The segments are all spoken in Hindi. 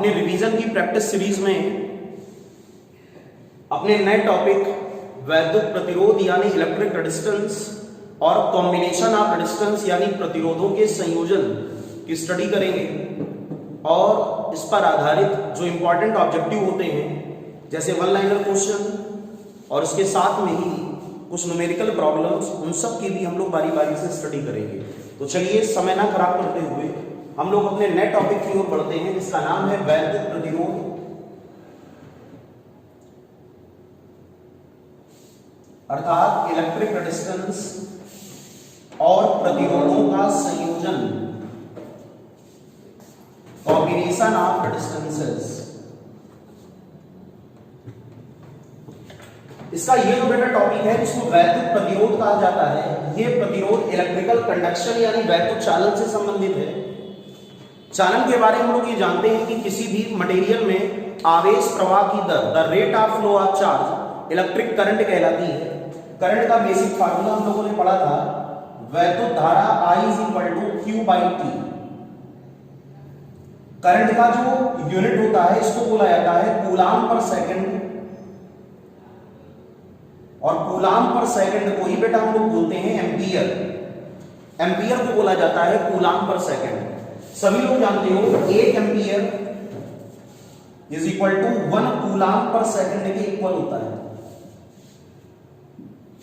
अपने रिवीजन की प्रैक्टिस सीरीज में अपने नए टॉपिक वैद्युत प्रतिरोध यानी इलेक्ट्रिक रेजिस्टेंस और कॉम्बिनेशन ऑफ रेजिस्टेंस यानी प्रतिरोधों के संयोजन की स्टडी करेंगे और इस पर आधारित जो इंपॉर्टेंट ऑब्जेक्टिव होते हैं जैसे वन लाइनर क्वेश्चन और उसके साथ में ही कुछ न्यूमेरिकल प्रॉब्लम्स, उन सब की भी हम लोग बारी बारी से स्टडी करेंगे। तो चलिए समय ना खराब करते हुए हम लोग अपने नए टॉपिक की ओर बढ़ते हैं जिसका नाम है वैद्युत प्रतिरोध अर्थात इलेक्ट्रिक रेजिस्टेंस और प्रतिरोधों का संयोजन, कॉम्बिनेशन ऑफ रेजिस्टेंसेस। इसका ये जो बेटा टॉपिक है इसको वैद्युत प्रतिरोध कहा जाता है। ये प्रतिरोध इलेक्ट्रिकल कंडक्शन यानी वैद्युत चालन से संबंधित है। चालन के बारे में हम लोग ये जानते हैं कि किसी भी मटेरियल में आवेश प्रवाह की दर, the rate of flow of charge, electric current कहलाती है। करंट का बेसिक फार्मूला हम लोगों ने पढ़ा था, वैद्युत धारा I = Q/T। करंट का जो यूनिट होता है इसको बोला जाता है कूलाम पर सेकंड, और कूलाम पर सेकंड को ही बेटा हम लोग बोलते हैं एम्पियर। एम्पियर को बोला जाता है कूलाम पर सेकंड। सभी लोग जानते हो 1 एम्पियर = 1 कूलाम पर सेकंड के इक्वल होता है।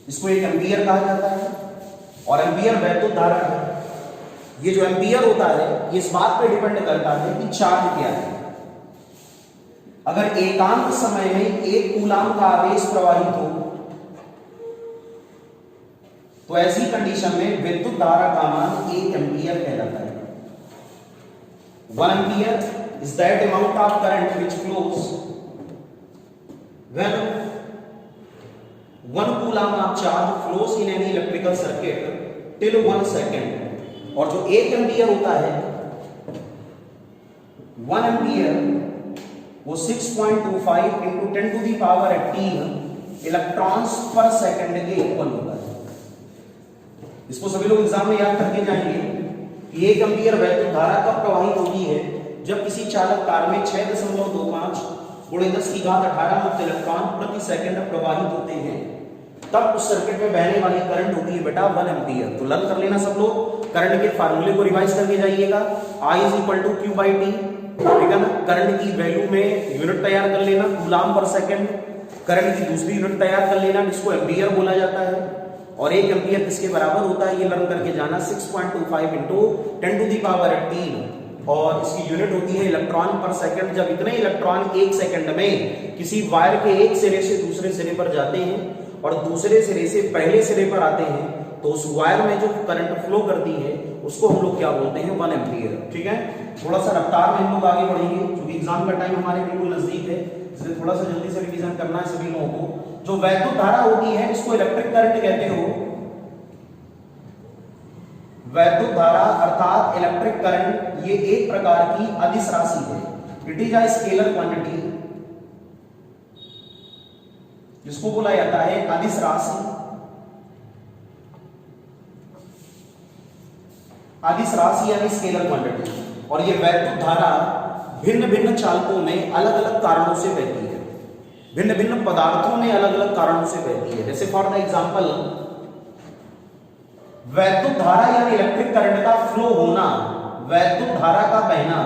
इसको 1 एम्पियर कहा जाता है और एम्पियर वैद्युत धारा है। ये जो एम्पियर होता है ये इस बात पे डिपेंड करता है कि चार्ज क्या है। अगर एकांत समय में 1 कूलाम का आवेश प्रवाहित हो तो ऐसी कंडीशन में विद्युत धारा का मान 1 एम्पियर कहलाता है। 1 ampere is that amount of current which flows when 1 coulomb of charge flows in any electrical circuit till 1 second। और जो 1 एम्पियर होता है 1 एम्पियर वो 6.25 × 10⁻18 इलेक्ट्रॉन्स पर सेकंड के इक्वल होता है। इसको सभी लोग एग्जाम में याद करके जाएंगे कि 1 एम्पियर वैद्युत धारा कब प्रवाहित होती है जब किसी चालक तार में 6.25 × 10⁻18 मुक्त इलेक्ट्रॉन प्रति सेकंड प्रवाहित होते हैं, तब उस सर्किट में बहने वाली करंट होती है बेटा 1 एम्पियर। तो लर्न कर लेना सब लोग, करंट के फार्मूले को रिवाइज करके जाइएगा। I = Q/T, ठीक है ना। करंट की वैल्यू में यूनिट तैयार कर लेना कूलाम पर सेकंड, करंट की दूसरी यूनिट तैयार कर लेना जिसको एम्पियर बोला जाता है, और 1 एम्पियर किसके बराबर होता है ये लर्न करके जाना 6.25 × 10⁻18, और इसकी यूनिट होती है इलेक्ट्रॉन पर सेकंड। जब इतने इलेक्ट्रॉन 1 सेकंड में किसी वायर के एक सिरे से दूसरे सिरे पर जाते हैं और दूसरे सिरे से पहले सिरे पर आते हैं तो उस वायर में जो करंट फ्लो करती है उसको हम लोग क्या बोलते हैं 1 एम्पियर। ठीक है, थोड़ा सा रफ्तार में हम लोग आगे बढ़ेंगे क्योंकि एग्जाम का टाइम हमारे बिल्कुल नजदीक है, इसलिए थोड़ा सा जल्दी से रिवीजन करना है सभी लोगों को। जो वैद्युत धारा होती है इसको इलेक्ट्रिक करंट कहते हो। वैद्युत धारा अर्थात इलेक्ट्रिक करंट ये एक प्रकार की अदिश राशि है। It is a scalar quantity, जिसको बोला जाता है अदिश राशि। अदिश राशि यानी स्केलर क्वांटिटी। और ये वैद्युत धारा भिन्न भिन्न चालकों में अलग अलग कारणों से बहती है, भिन्न भिन्न पदार्थों में अलग अलग कारणों से बहती है। जैसे फॉर द एग्जांपल वैद्युत धारा यानी इलेक्ट्रिक करंट का फ्लो होना, वैद्युत धारा का बहना,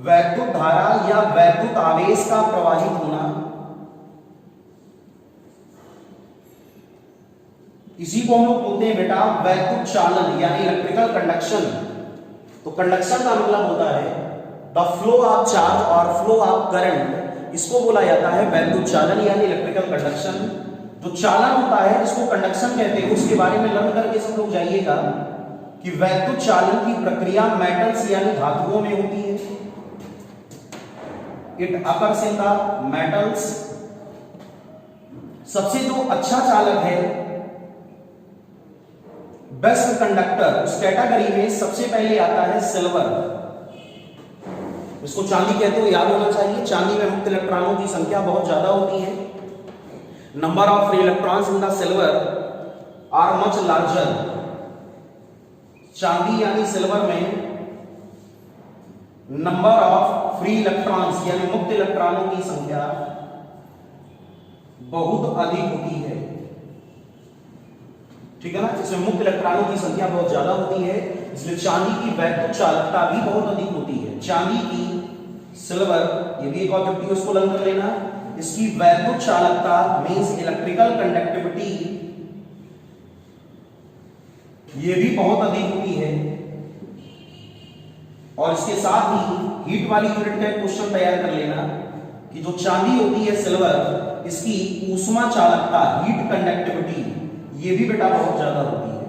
वैद्युत धारा या वैद्युत आवेश का प्रवाहित होना, इसी को हम लोग बोलते हैं बेटा वैद्युत चालन यानी इलेक्ट्रिकल कंडक्शन। तो कंडक्शन का मतलब होता है द फ्लो ऑफ चार्ज और फ्लो ऑफ करंट, इसको बोला जाता है वैद्युत चालन यानी इलेक्ट्रिकल कंडक्शन। जो चालन होता है जिसको कंडक्शन कहते हैं उसके बारे में लर्न करके सब लोग जाइएगा कि वैद्युत चालन की प्रक्रिया मेटल्स यानी धातुओं में होती है। It occurs in the metals. सबसे जो अच्छा चालक है, बेस्ट कंडक्टर, उस कैटेगरी में सबसे पहले आता है सिल्वर। इसको चांदी कहते हो, याद होना चाहिए। चांदी में मुक्त इलेक्ट्रॉनों की संख्या बहुत ज्यादा होती है। Number of free electrons in the silver are much larger. चांदी यानी सिल्वर में नंबर ऑफ फ्री इलेक्ट्रॉन्स यानी मुक्त इलेक्ट्रॉनों की संख्या बहुत अधिक होती है। ठीक है ना, इसमें मुक्त इलेक्ट्रॉनों की संख्या बहुत ज्यादा होती है, इसलिए चांदी की वैद्युत चालकता भी बहुत अधिक होती है। चांदी की, सिल्वर, ये भी एक ऑब्जेक्टिव, इसको लर्न कर लेना। इसकी वैद्युत चालकता मींस इलेक्ट्रिकल कंडक्टिविटी ये भी बहुत अधिक होती है। और इसके साथ ही हीट वाली यूनिट का क्वेश्चन तैयार कर लेना कि जो चांदी होती है सिल्वर, इसकी ऊष्मा चालकता, हीट कंडक्टिविटी ये भी बेटा बहुत ज्यादा होती है।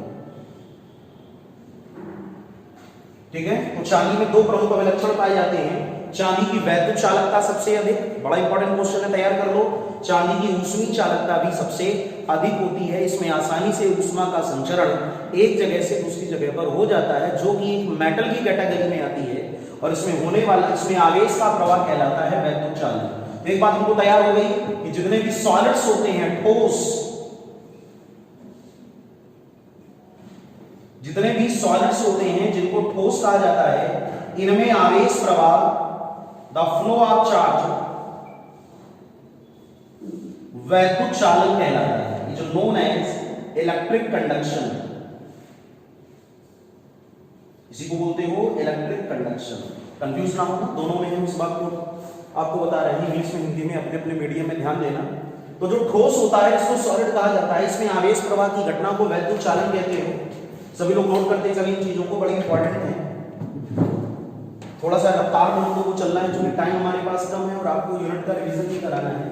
ठीक है, तो चांदी में दो प्रमुख अभिलक्षण पाए जाते हैं। चांदी की वैद्युत चालकता सबसे अधिक, बड़ा इंपॉर्टेंट क्वेश्चन है, तैयार कर लो। चांदी की ऊष्मी चालकता भी सबसे अधिक होती है, इसमें आसानी से ऊष्मा का संचरण एक जगह से दूसरी जगह पर हो जाता है, जो कि एक मेटल की कैटेगरी में आती है, और इसमें होने वाला, इसमें आवेश का प्रवाह कहलाता है वैद्युत चालन। तो एक बात हमको तैयार हो गई कि जितने भी सॉलिड्स होते हैं, ठोस, जितने भी सॉलिड्स होते हैं जिनको ठोस कहा जाता है, इनमें आवेश प्रवाह, द फ्लो ऑफ चार्ज, वैद्युत चालन कहलाता है, जो नोन एज इलेक्ट्रिक कंडक्शन, इसी को बोलते हो इलेक्ट्रिक कंडक्शन। कंफ्यूज ना होना, दोनों में हम इस बात को आपको बता रहे हैं, इंग्लिश में हिंदी में अपने अपने मीडियम में ध्यान देना। तो जो ठोस होता है इसको सॉलिड कहा जाता है, इसमें आवेश प्रवाह की घटना को वैद्युत चालन कहते हो। सभी लोग नोट करते हैं सभी चीजों को, बड़ी इंपॉर्टेंट है। थोड़ा सा रफ्तार में हम लोग को चलना है, क्योंकि टाइम हमारे पास कम है और आपको यूनिट का रिवीजन भी कराना है,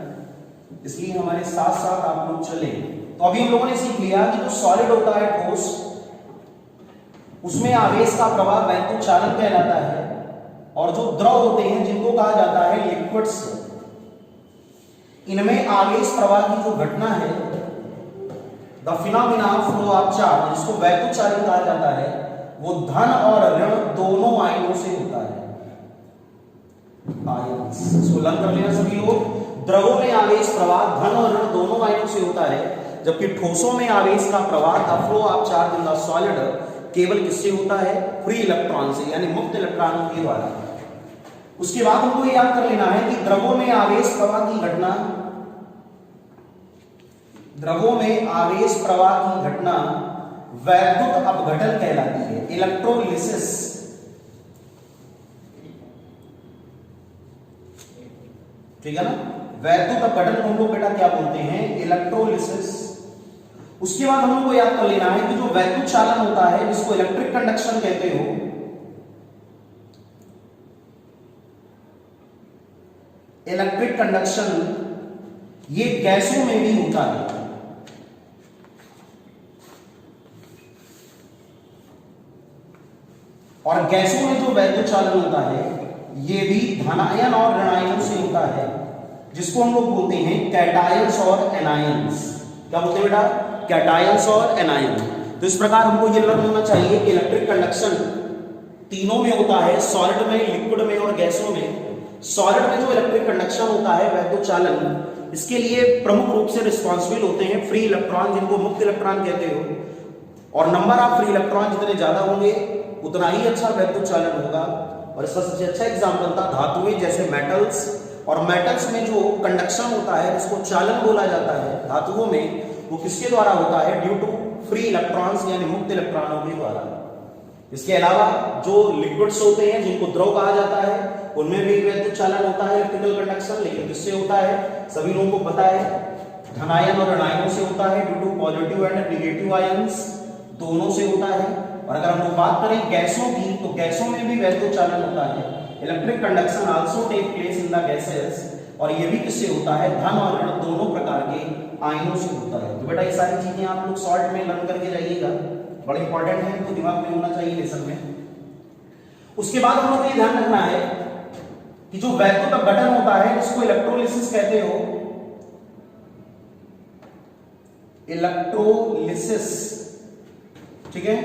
इसलिए हमारे साथ साथ आप लोग चले। तो अभी हम लोगों ने सीख लिया कि जो सॉलिड होता है ठोस, उसमें आवेश का प्रवाह वैद्युत चालन कहलाता है, और जो द्रव होते हैं जिनको कहा जाता है लिक्विड्स, इनमें आवेश प्रवाह की जो घटना है, the phenomena of flow of charge, जिसको वैद्युत चालन कहा जाता है, वो धन और ऋण दोनों आयनों से होता है। आयन्स, इसको लर्न कर लेना सभी लोग। द्रवों में आवेश प्रवाह धन और ऋण दोनों आयनों से होता है, जबकि ठोसों में आवेश का प्रवाह, the flow of charge in the solid, केवल किससे होता है? फ्री इलेक्ट्रॉन से, यानी मुक्त इलेक्ट्रॉनों के द्वारा। उसके बाद हमको याद कर लेना है कि द्रवों में आवेश प्रवाह की घटना, द्रवों में आवेश प्रवाह की घटना वैद्युत अपघटन कहलाती है, इलेक्ट्रोलिसिस। ठीक है ना, वैद्युत अपघटन को हम लोग बेटा क्या बोलते हैं? इलेक्ट्रोलिसिस। उसके बाद हम लोग को याद कर लेना है कि जो वैद्युत चालन होता है, जिसको इलेक्ट्रिक कंडक्शन कहते हो, इलेक्ट्रिक कंडक्शन ये गैसों में भी होता है। और गैसों में जो वैद्युत चालन होता है, ये भी धनायन और ऋणायनों से होता है, जिसको हम लोग बोलते हैं कैटायंस और एनायंस। क्या बोलते हैं बेटा? कैटायंस और एनायन। तो इस प्रकार हमको ये लर्न होना चाहिए कि इलेक्ट्रिक कंडक्शन तीनों में होता है, सॉलिड में, लिक्विड में और गैसों में। सॉलिड में जो इलेक्ट्रिक कंडक्शन होता है, वैद्युत चालन, इसके लिए प्रमुख रूप से रिस्पॉन्सिबल होते हैं फ्री इलेक्ट्रॉन, जिनको मुक्त इलेक्ट्रॉन कहते हो। और नंबर ऑफ फ्री इलेक्ट्रॉन जितने ज्यादा होंगे उतना ही अच्छा वैद्युत चालन होगा। और इसका सबसे अच्छा एग्जाम्पल था धातुएं, जैसे मेटल्स। और मेटल्स में जो कंडक्शन होता है, जिसको चालन बोला जाता है धातुओं में, वो किसके द्वारा होता है? ड्यू टू फ्री इलेक्ट्रॉन्स, यानी मुक्त इलेक्ट्रॉनों के द्वारा। इसके अलावा जो लिक्विड्स होते हैं, जिनको द्रव कहा जाता है, उनमें भी वैद्युत चालन होता है, इलेक्ट्रिकल कंडक्शन। लेकिन किससे होता है? सभी लोगों को पता है, धनायन और ऋणायनों से होता है, due to positive and negative ions, दोनों से होता है। और अगर हम लोग बात करें गैसों की, तो गैसों में भी वैद्युत चालन होता है। Electric conduction also take place in the gases, और ये भी किससे होता है? धन और ऋण दोनों प्रकार के आयनों से होता है। तो बेटा ये सारी चीजें आप लोग शॉर्ट में लर्न करके जाइएगा, बड़ा इंपॉर्टेंट है, तो दिमाग में होना चाहिए लेसन में। उसके बाद हम लोग ये ध्यान रखना है कि जो वैद्युत अपघटन होता है, इसको इलेक्ट्रोलिसिस कहते हो। इलेक्ट्रोलिसिस, ठीक है।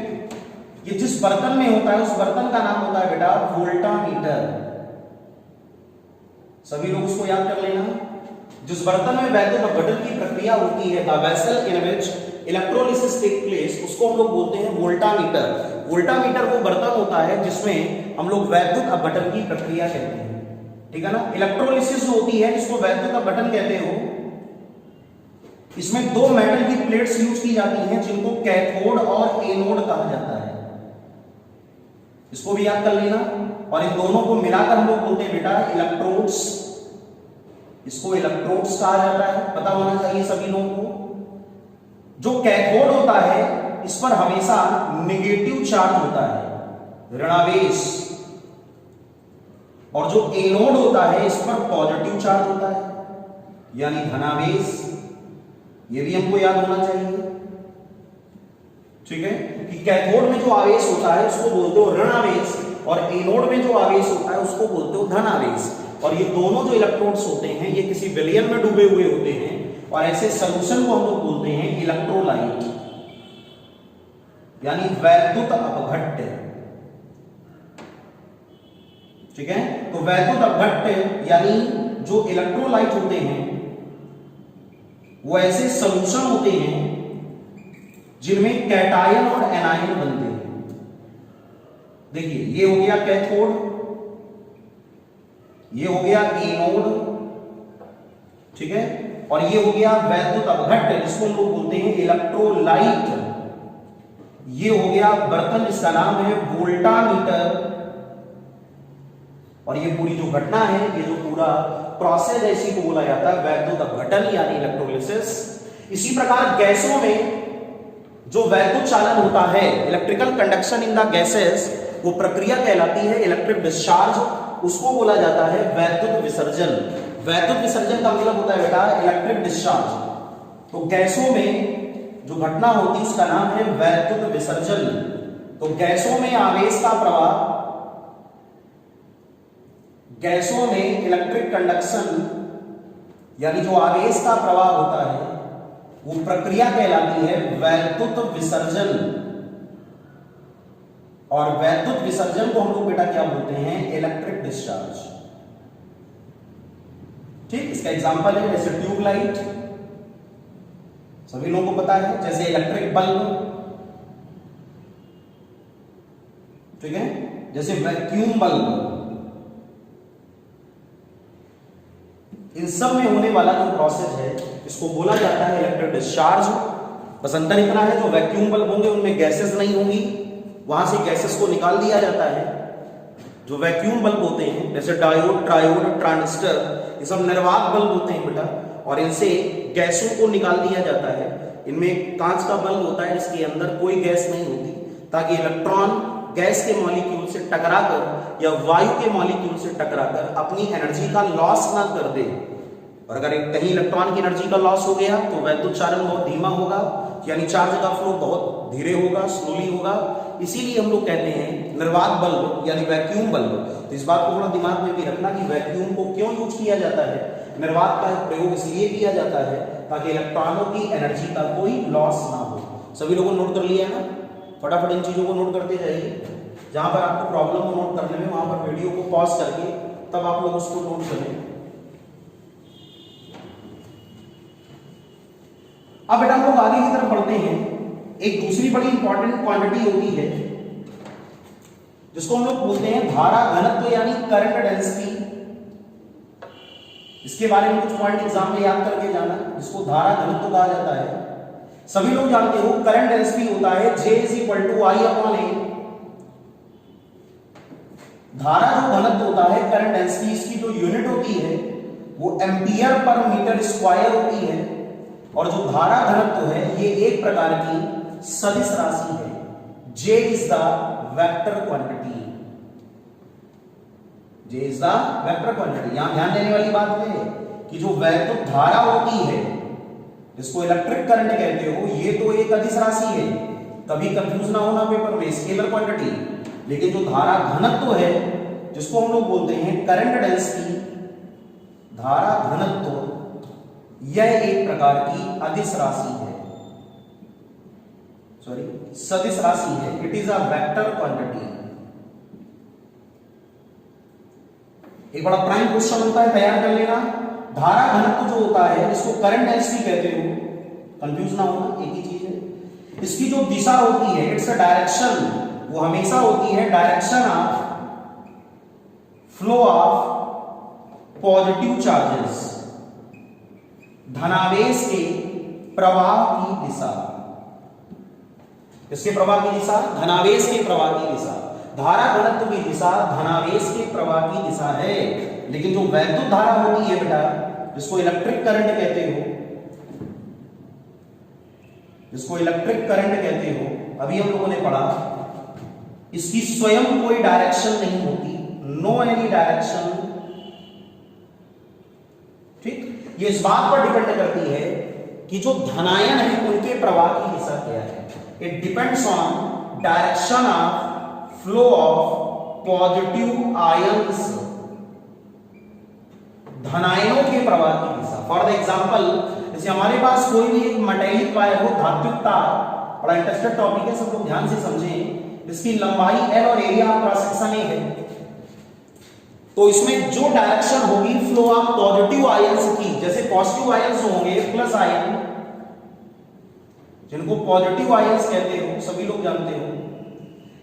ये जिस बर्तन में होता है, उस बर्तन का नाम होता है बेटा वोल्टामीटर। सभी लोग उसको याद कर लेना। जिस बर्तन में वैद्युत अपघटन की प्रक्रिया होती है, the vessel in which electrolysis take place, उसको हम लोग बोलते हैं वोल्टामीटर। वोल्टामीटर वो बर्तन होता है जिसमें हम लोग वैद्युत अपघटन की प्रक्रिया कहते हैं, ठीक है ना। इलेक्ट्रोलिसिस जो होती है जिसको वैद्युत अपघटन कहते हो, इसमें दो मेटल की प्लेट्स यूज की जाती हैं जिनको कैथोड और एनोड कहा जाता है, इसको भी याद कर लेना। और इन दोनों को मिलाकर हम लोग बोलते हैं बेटा इलेक्ट्रोड्स, इसको इलेक्ट्रोड्स कहा जाता है, पता होना चाहिए सभी लोगों को। जो कैथोड होता है इस पर हमेशा नेगेटिव चार्ज होता है, ऋणावेश, और जो एनोड होता है इस पर पॉजिटिव चार्ज होता है, यानी धनावेश। ये भी हमको याद होना चाहिए, ठीक है, कि कैथोड में जो आवेश होता है उसको बोलते हो ऋणावेश, और एनोड में जो आवेश होता है उसको बोलते हो धनावेश। और ये दोनों जो इलेक्ट्रोड्स होते हैं ये किसी विलयन में डूबे हुए होते हैं, और ऐसे सॉल्यूशन को हम लोग बोलते हैं इलेक्ट्रोलाइट, यानी वैद्युत अपघट्य, ठीक है। तो वैद्युत अपघट्य यानी जो इलेक्ट्रोलाइट होते हैं वो ऐसे सॉल्यूशन होते हैं जिनमें कैटायन और एनायन बनते हैं। देखिए ये हो गया कैथोड, ये हो गया एनोड, ठीक है, और ये हो गया वैद्युत अपघट्य जिसको हम लोग बोलते हैं इलेक्ट्रोलाइट। ये हो गया बर्तन जिसका नाम है वोल्टामीटर, और ये पूरी जो घटना है, ये जो पूरा प्रोसेस है इसी को बोला जाता है वैद्युत अपघटन यानी इलेक्ट्रोलिसिस। इसी प्रकार गैसों में जो वैद्युत चालन होता है, electrical conduction in the gases, वो प्रक्रिया कहलाती है इलेक्ट्रिक डिस्चार्ज, उसको बोला जाता है वैद्युत विसर्जन। वैद्युत विसर्जन का मतलब होता है बेटा इलेक्ट्रिक डिस्चार्ज। तो गैसों में जो घटना होती है उसका नाम है वैद्युत विसर्जन। तो गैसों में आवेश का प्रवाह, गैसों में इलेक्ट्रिक कंडक्शन यानी जो आवेश का प्रवाह होता है वो प्रक्रिया कहलाती है वैद्युत विसर्जन। और वैद्युत विसर्जन को हम लोग बेटा क्या बोलते हैं, इलेक्ट्रिक डिस्चार्ज। ठीक, इसका एग्जांपल है जैसे ट्यूबलाइट, सभी लोगों को पता है, जैसे इलेक्ट्रिक बल्ब, ठीक है, जैसे वैक्यूम बल्ब। इन सब में होने वाला जो प्रोसेस है इसको बोला जाता है इलेक्ट्रिक डिस्चार्ज। बस अंतर इतना है, जो वैक्यूम बल्ब होंगे उनमें गैसेस नहीं होंगी, वहां से गैसेस को निकाल दिया जाता है। जो वैक्यूम बल्ब होते हैं जैसे डायोड, ट्रायोड, ट्रांजिस्टर, ये सब निर्वात बल्ब होते हैं बेटा, और इनसे गैसों को निकाल दिया जाता है। इनमें कांच का बल्ब होता है जिसके अंदर कोई गैस नहीं होती, ताकि इलेक्ट्रॉन गैस के मॉलिक्यूल से टकराकर या वायु के मॉलिक्यूल से टकराकर अपनी एनर्जी का लॉस ना कर दे। और अगर कहीं इलेक्ट्रॉन की एनर्जी का लॉस हो गया तो वैद्युत चालन बहुत धीमा होगा, यानी चार्ज का फ्लो बहुत धीरे होगा, स्लोली होगा। इसीलिए हम लोग कहते हैं निर्वात बल्ब यानी वैक्यूम बल्ब। तो इस बात को थोड़ा दिमाग में भी रखना कि वैक्यूम को क्यों यूज किया जाता है, निर्वात का प्रयोग इसलिए किया जाता है ताकि इलेक्ट्रॉनों की एनर्जी का कोई लॉस ना हो। सभी लोगों ने नोट कर लिया ना, फटाफट इन चीजों को नोट करते जाइए। जहां पर आपको प्रॉब्लम हो नोट करने में, वहां पर वीडियो को पॉज करके तब आप लोग उसको नोट करें। अब बेटा हम लोग आगे की तरफ बढ़ते हैं। एक दूसरी बड़ी इंपॉर्टेंट क्वांटिटी होती है जिसको हम लोग बोलते हैं धारा घनत्व यानी करंट डेंसिटी। इसके बारे में कुछ पॉइंट एग्जाम में याद करके जाना, जिसको धारा घनत्व कहा जाता है। सभी लोग जानते हो करंट डेंसिटी होता है J = I/A। धारा जो घनत्व होता है करंट डेंसिटी, इसकी जो यूनिट होती है वो एम्पियर पर मीटर स्क्वायर होती है। और जो धारा घनत्व है ये एक प्रकार की सदिश राशि है। J is the vector quantity. J is the vector quantity. यहां ध्यान देने वाली बात है कि जो वैद्युत धारा होती है जिसको इलेक्ट्रिक करंट कहते हो, ये तो एक अदिश राशि है, कभी कंफ्यूज ना होना पेपर में, स्केलर क्वांटिटी। लेकिन जो धारा घनत्व है जिसको हम लोग बोलते हैं करंट डेंसिटी, धारा घनत्व, यह एक प्रकार की अदिश राशि है, सॉरी सदिश राशि है। It is a vector quantity. एक बड़ा प्राइम क्वेश्चन होता है, तैयार कर लेना। धारा घनत्व जो होता है इसको करंट डेंसिटी कहते हो, कंफ्यूज ना होना, एक ही चीज है। इसकी जो दिशा होती है, इट्स अ डायरेक्शन, वो हमेशा होती है direction of flow of positive charges, धनावेश के प्रवाह की दिशा। किसके प्रवाह की दिशा? धनावेश के प्रवाह की दिशा। धारा घनत्व की दिशा धनावेश के प्रवाह की दिशा है। लेकिन जो वैद्युत धारा होती है बेटा, जिसको इलेक्ट्रिक करंट कहते हो, जिसको इलेक्ट्रिक करंट कहते हो, अभी हम लोगों ने पढ़ा, इसकी स्वयं कोई डायरेक्शन नहीं होती, नो एनी डायरेक्शन। ठीक, ये इस बात पर डिपेंड करती है कि जो धनायन है उनके प्रवाह की दिशा क्या है। It depends on direction of flow of positive ions, धनायनों के प्रवाह की दिशा। फॉर द एग्जाम्पल, जैसे हमारे पास कोई भी एक मेटेलिक वायर हो, धात्विक तार, बड़ा इंटरेस्टेड टॉपिक है, सब लोग ध्यान से समझें। इसकी लंबाई L और एरिया क्रॉस सेक्शन A है, तो इसमें जो डायरेक्शन होगी फ्लो ऑफ पॉजिटिव आयंस की, जैसे पॉजिटिव आयंस होंगे प्लस आयन, जिनको पॉजिटिव आयंस कहते हो, सभी लोग जानते हो,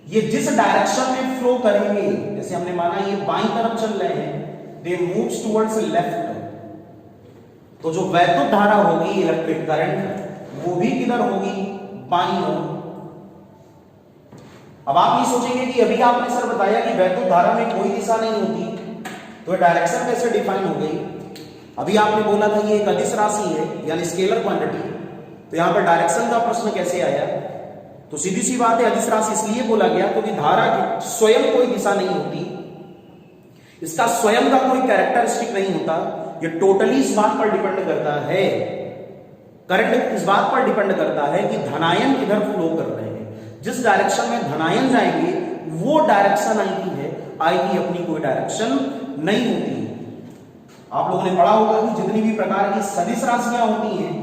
ये जिस डायरेक्शन में फ्लो करेंगे, जैसे हमने माना ये बाईं तरफ चल रहे हैं, दे मूव्स टुवर्ड्स लेफ्ट, तो जो वैद्युत धारा होगी, इलेक्ट्रिक करंट, वो भी किधर होगी? बाईं ओर। अब आप ये सोचेंगे कि अभी आपने सर बताया कि वैद्युत धारा में कोई दिशा नहीं होती, तो डायरेक्शन कैसे डिफाइन हो गई? अभी आपने बोला था ये एक अदिश राशि है, यानी स्केलर क्वांटिटी, तो यहां पर डायरेक्शन का प्रश्न कैसे आया? तो सीधी सी बात है, अदिश राशि इसलिए बोला गया क्योंकि धारा की स्वयं कोई दिशा नहीं होती, इसका स्वयं का कोई कैरेक्टरिस्टिक नहीं होता। ये टोटली इस बात पर डिपेंड करता है, करंट इस बात पर डिपेंड करता है कि धनायन किधर फ्लो कर रहे हैं। जिस डायरेक्शन में धनायन जाएंगे वो डायरेक्शन आएगी अपनी कोई डायरेक्शन नहीं होती। आप लोगों ने पढ़ा होगा कि जितनी भी प्रकार की सदिश राशियां होती हैं,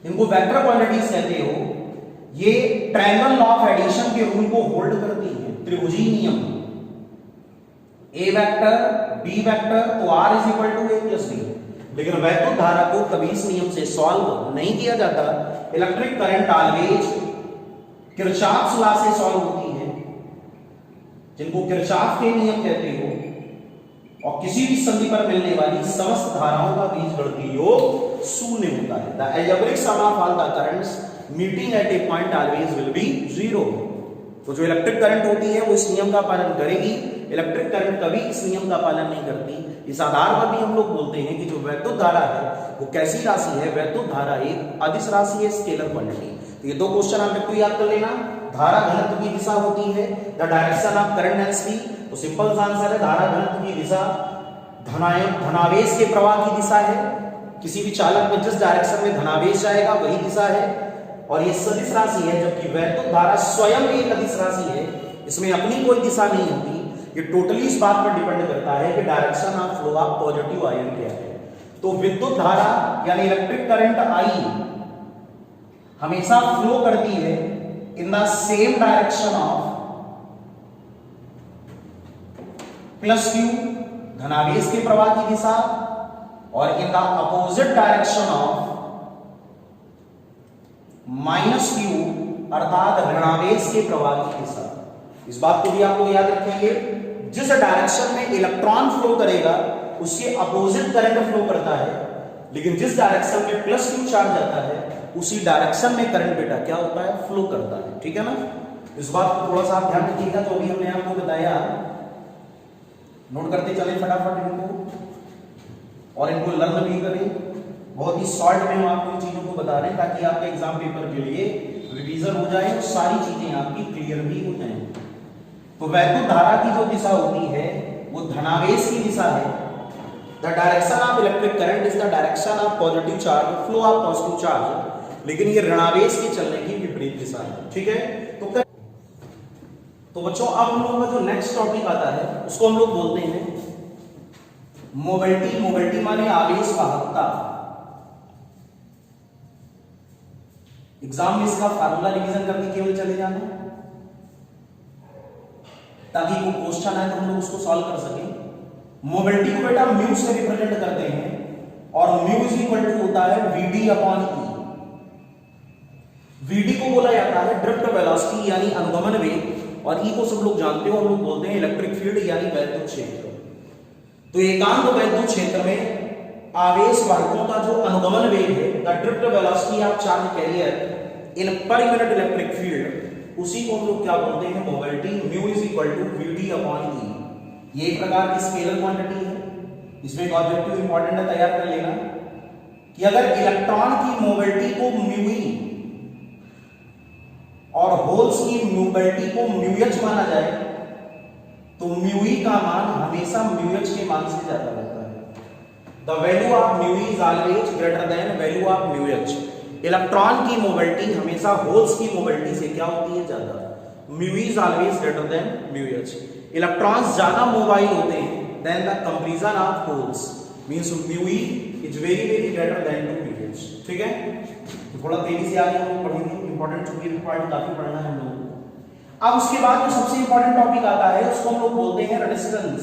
इनको वेक्टर क्वांटिटीज कहते हो, ये ट्रायंगल लॉ ऑफ एडिशन के रूल को होल्ड करती हैं, त्रिभुजीय नियम। ए वेक्टर बी वेक्टर, तो R is equal to A plus B. लेकिन वैद्युत धारा को कभी इस नियम से सॉल्व नहीं किया जाता। Electric current always Kirchhoff's law से सॉल्व होती है, जिनको किरचॉफ के नियम कहते हो, और किसी भी संधि पर मिलने वाली समस्त धाराओं का बीजगणितीय योग शून्य होता है। The algebraic sum of all the currents meeting at a point always will be zero. तो जो इलेक्ट्रिक करंट होती है वो इस नियम का पालन करेगी, इलेक्ट्रिक करंट कभी इस नियम का पालन नहीं करती। इस आधार पर भी हम लोग बोलते हैं कि जो वैद्युत धारा है वो कैसी राशि है? वैद्युत धारा एक अदिश राशि है, स्केलर क्वांटिटी। तो ये दो क्वेश्चन आप बिल्कुल याद कर लेना। धारा घनत्व की दिशा होती है the direction of current and speed, तो सिंपल आंसर है धारा घनत्व की दिशा धनावेश के प्रवाह की दिशा है। किसी भी चालक में जिस डायरेक्शन में धनावेश जाएगा वही दिशा है, और ये सदिश राशि है, जबकि वैद्युत धारा स्वयं एक अदिश राशि है, इसमें अपनी कोई दिशा नहीं होती। ये टोटली इस बात पर डिपेंड करता है कि direction of flow of positive ion क्या है। तो विद्युत धारा यानी इलेक्ट्रिक करंट आई हमेशा फ्लो करती है in the same direction of plus Q, धनावेश के प्रवाह की दिशा, और in the opposite direction of minus Q अर्थात ऋणावेश के प्रवाह की दिशा। इस बात को भी आप लोग याद रखेंगे, जिस डायरेक्शन में इलेक्ट्रॉन फ्लो करेगा उसके अपोजिट करंट फ्लो करता है, लेकिन जिस डायरेक्शन में प्लस क्यू चार्ज आता है उसी डायरेक्शन में करंट बेटा क्या होता है? फ्लो करता है। ठीक है ना? इस बात को थोड़ा सा आप ध्यान रखिएगा। जो भी हमने आपको बताया नोट करते चले फटाफट इनको, और इनको लर्न भी करें। बहुत ही शॉर्ट में हम आपको इन चीजों को बता रहे हैं ताकि आपके एग्जाम पेपर के लिए रिवीजन हो जाए और सारी चीजें आपकी क्लियर भी हो जाए। तो वैद्युत धारा की जो दिशा होती है वो धनावेश की दिशा है। The direction of electric current is the direction of positive charge, flow of positive charge, लेकिन ये ऋणावेश की चलने की विपरीत दिशा है। ठीक है? तो बच्चों अब हम लोगों का जो नेक्स्ट टॉपिक आता है उसको हम लोग बोलते हैं मोबिलिटी। मोबिलिटी माने आवेश वाहकता। एग्जाम में इसका फार्मूला रिवीजन करके केवल चले जाना, ताकि वो क्वेश्चन आए तो हम लोग उसको सॉल्व कर सकें। मोबिलिटी को बेटा म्यू से रिप्रेजेंट करते हैं, और म्यू इज इक्वल टू होता है वीडी अपॉन ई। Vd को बोला जाता है ड्रिफ्ट वेलोसिटी यानी अनुगमन वेग, और E को सब लोग जानते हो, हम लोग बोलते हैं इलेक्ट्रिक फील्ड यानी वैद्युत क्षेत्र। तो एकांक वैद्युत क्षेत्र में आवेश वाहकों का जो अनुगमन वेग है, the drift velocity of charge carrier in per unit electric field, उसी को हम लोग क्या बोलते हैं, mobility. Mu is equal to Vd upon E। ये एक प्रकार की स्केलर क्वांटिटी है। इसमें एक ऑब्जेक्टिव इंपॉर्टेंट है, तैयार कर लेना कि अगर इलेक्ट्रॉन की मोबिलिटी को म्यू ई और होल्स की मोबिलिटी को म्यू एच माना जाए, तो म्यू ई का मान हमेशा म्यू एच के मान से ज्यादा होता है। The value of mu E is always greater than value of mu H. Electron की मोबिलिटी हमेशा होल्स की मोबिलिटी से क्या होती है, ज्यादा। Mu E is always greater than mu H. Electrons ज्यादा मोबाइल होते हैं than the comparison of holes, means mu E is very greater than to mu H. ठीक है, तो थोड़ा तेजी से आगे हम पढ़ेंगे, इंपॉर्टेंट चूंकि पार्ट काफी पढ़ना है हम लोगों को। अब उसके बाद जो सबसे इंपॉर्टेंट टॉपिक आता है उसको हम लोग बोलते हैं रेजिस्टेंस।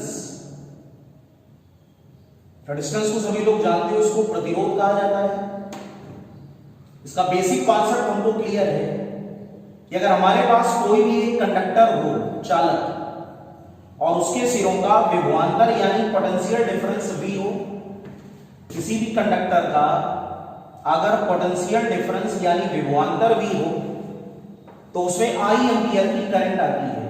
रेजिस्टेंस को सभी लोग जानते हैं, उसको प्रतिरोध कहा जाता है। इसका बेसिक कॉन्सेप्ट हमको क्लियर है कि अगर हमारे पास कोई भी एक कंडक्टर हो, चालक, और उसके सिरों का विभवांतर यानी पोटेंशियल डिफरेंस V हो, किसी भी कंडक्टर का अगर पोटेंशियल डिफरेंस यानी विभवांतर V हो, तो उसमें I एंपियर की करंट आती है,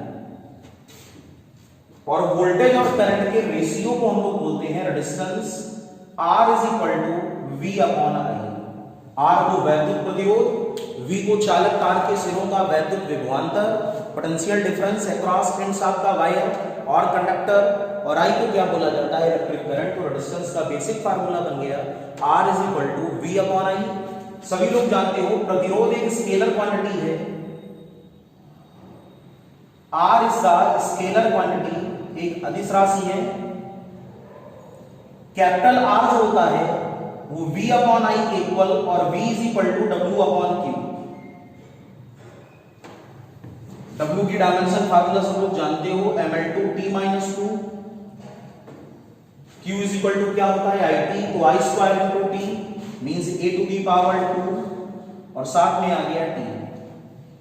और वोल्टेज और करंट के रेशियो को हम लोग बोलते हैं resistance. R is equal to V upon I। R को वैद्युत प्रतिरोध, V को चालक तार के सिरों का वैद्युत विभवांतर, potential difference across ends of the wire और कंडक्टर, और I को क्या बोला जाता है, इलेक्ट्रिक करंट। तो रेजिस्टेंस का बेसिक फार्मूला बन गया R is equal to V upon I। सभी लोग जानते हो प्रतिरोध एक स्केलर क्वांटिटी है। R is the scalar quantity, एक अदिश राशि है। कैपिटल R जो होता है वो V अपॉन I के इक्वल, और V is equal to W upon Q। W की डायमेंशन फार्मूला सब लोग जानते हो, ml2t-2। Q is equal to क्या होता है, IT, तो I square into T means A to the power 2, और साथ में आ गया T।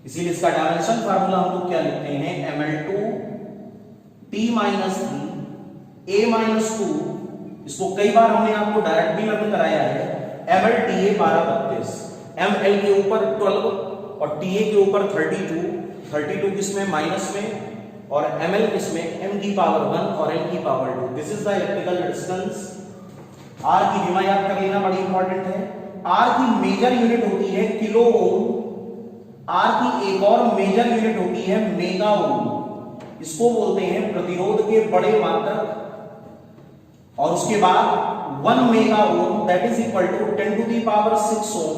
इसीलिए इसका डायमेंशन फार्मूला हम लोग क्या लिखते हैं, ml2t-3 A-2। इसको कई बार हमने आपको डायरेक्ट भी लर्न कराया है। mlTA 1232, ml के ऊपर 12 और TA के ऊपर 32 किसमें, माइनस में, और ml किसमें, m की पावर 1 और n की power 2। This is the electrical resistance. R की विमा याद कर लेना, बड़ी इंपॉर्टेंट है। R की मेजर यूनिट होती है किलो ओम। R की एक और मेजर यूनिट होती है मेगा ओम। इसको बोलते हैं प्रतिरोध के बड़े मात्रक। और उसके बाद 1 mega ohm that is equal to 10 to the power 6 ohm,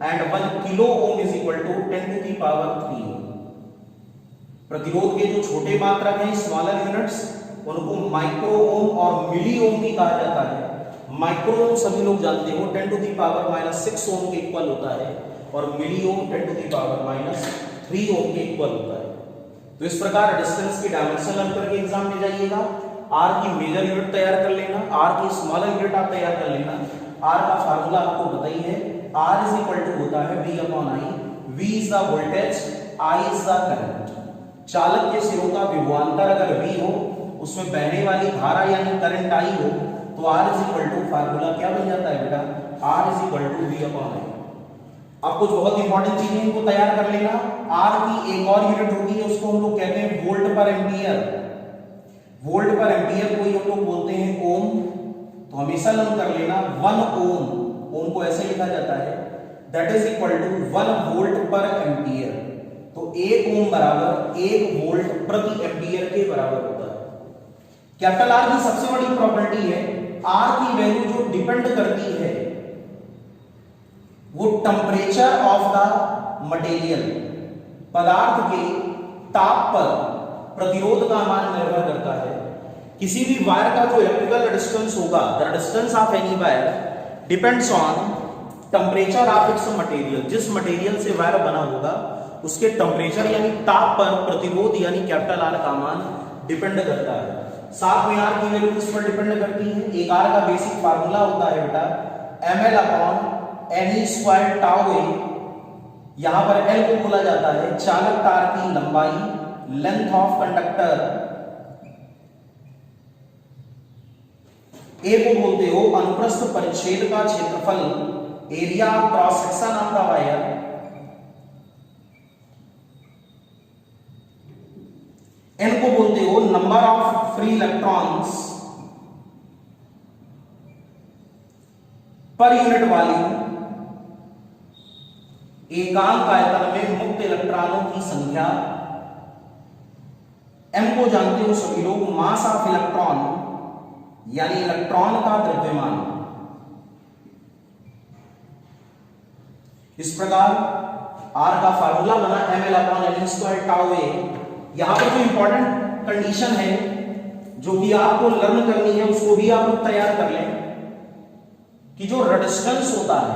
and 1 kilo ohm is equal to 10 to the power 3 ohm. प्रतिरोध के जो छोटे मात्रक हैं, स्मॉलर यूनिट्स, उनको माइक्रो ओम और मिली ओम भी कहा जाता है। माइक्रो ओम सभी लोग जानते हो 10 टू दी पावर -6 ओम के इक्वल होता है, और milli Om 10 to the power -3 ओम के इक्वल होता है। तो इस प्रकार रेजिस्टेंस की डायमेंशन लर्न करके एग्जाम में जाइएगा। R की मेजर यूनिट तैयार कर लेना, R की स्मॉलर यूनिट आप तैयार कर लेना। R का फार्मूला आपको बताइए, R इज इक्वल टू होता है V upon I। V is the voltage, I is the current. चालक के सिरों का विभवांतर अगर V हो, उसमें बहने वाली धारा यानी करंट I हो, तो R is equal to formula क्या बन जाता है बेटा, R is equal to V upon I। अब कुछ बहुत इंपॉर्टेंट चीजें इनको तैयार कर लेना। R की एक और यूनिट होती है, उसको हम लोग कहते हैं volt per ampere. Volt per ampere को ही हम लोग बोलते हैं ओम। तो हमेशा लर्न कर लेना 1 ओम, ओम को ऐसे लिखा जाता है, that is equal to 1 volt per ampere. तो 1 ओम बराबर 1 वोल्ट प्रति एम्पियर के बराबर होता है। कैपिटल आर की सबसे बड़ी प्रॉपर्टी है, आर की वैल्यू जो डिपेंड करती है वो टेम्परेचर ऑफ द मटेरियल, पदार्थ के ताप पर प्रतिरोध का मान निर्भर करता है। किसी भी वायर का जो इलेक्ट्रिकल रेजिस्टेंस होगा, the resistance of any wire depends on temperature of its material. जिस मटेरियल से वायर बना होगा उसके टेम्परेचर यानी ताप पर प्रतिरोध यानी कैपिटल आर का मान डिपेंड करता है। साथ में आर की वैल्यू किस पर डिपेंड करती है, एक आर का बेसिक फार्मूला होता है बेटा ml upon N square tau A, यहां पर L को बोला जाता है चालक तार की लंबाई, लेंथ ऑफ कंडक्टर। A को बोलते हो अनुप्रस्थ परिच्छेद का क्षेत्रफल, area cross section of the wire. N को बोलते हो number of free electrons per unit volume. एकांक आयतन में मुक्त इलेक्ट्रॉनों की संख्या। M को जानते हो सभी लोग मास ऑफ इलेक्ट्रॉन, यानी इलेक्ट्रॉन का द्रव्यमान। इस प्रकार R का फार्मूला बना ml/n² टाउ A। यहां पर जो इंपॉर्टेंट कंडीशन है जो कि आपको लर्न करनी है उसको भी आप लोग तैयार कर लें कि जो रेजिस्टेंस होता है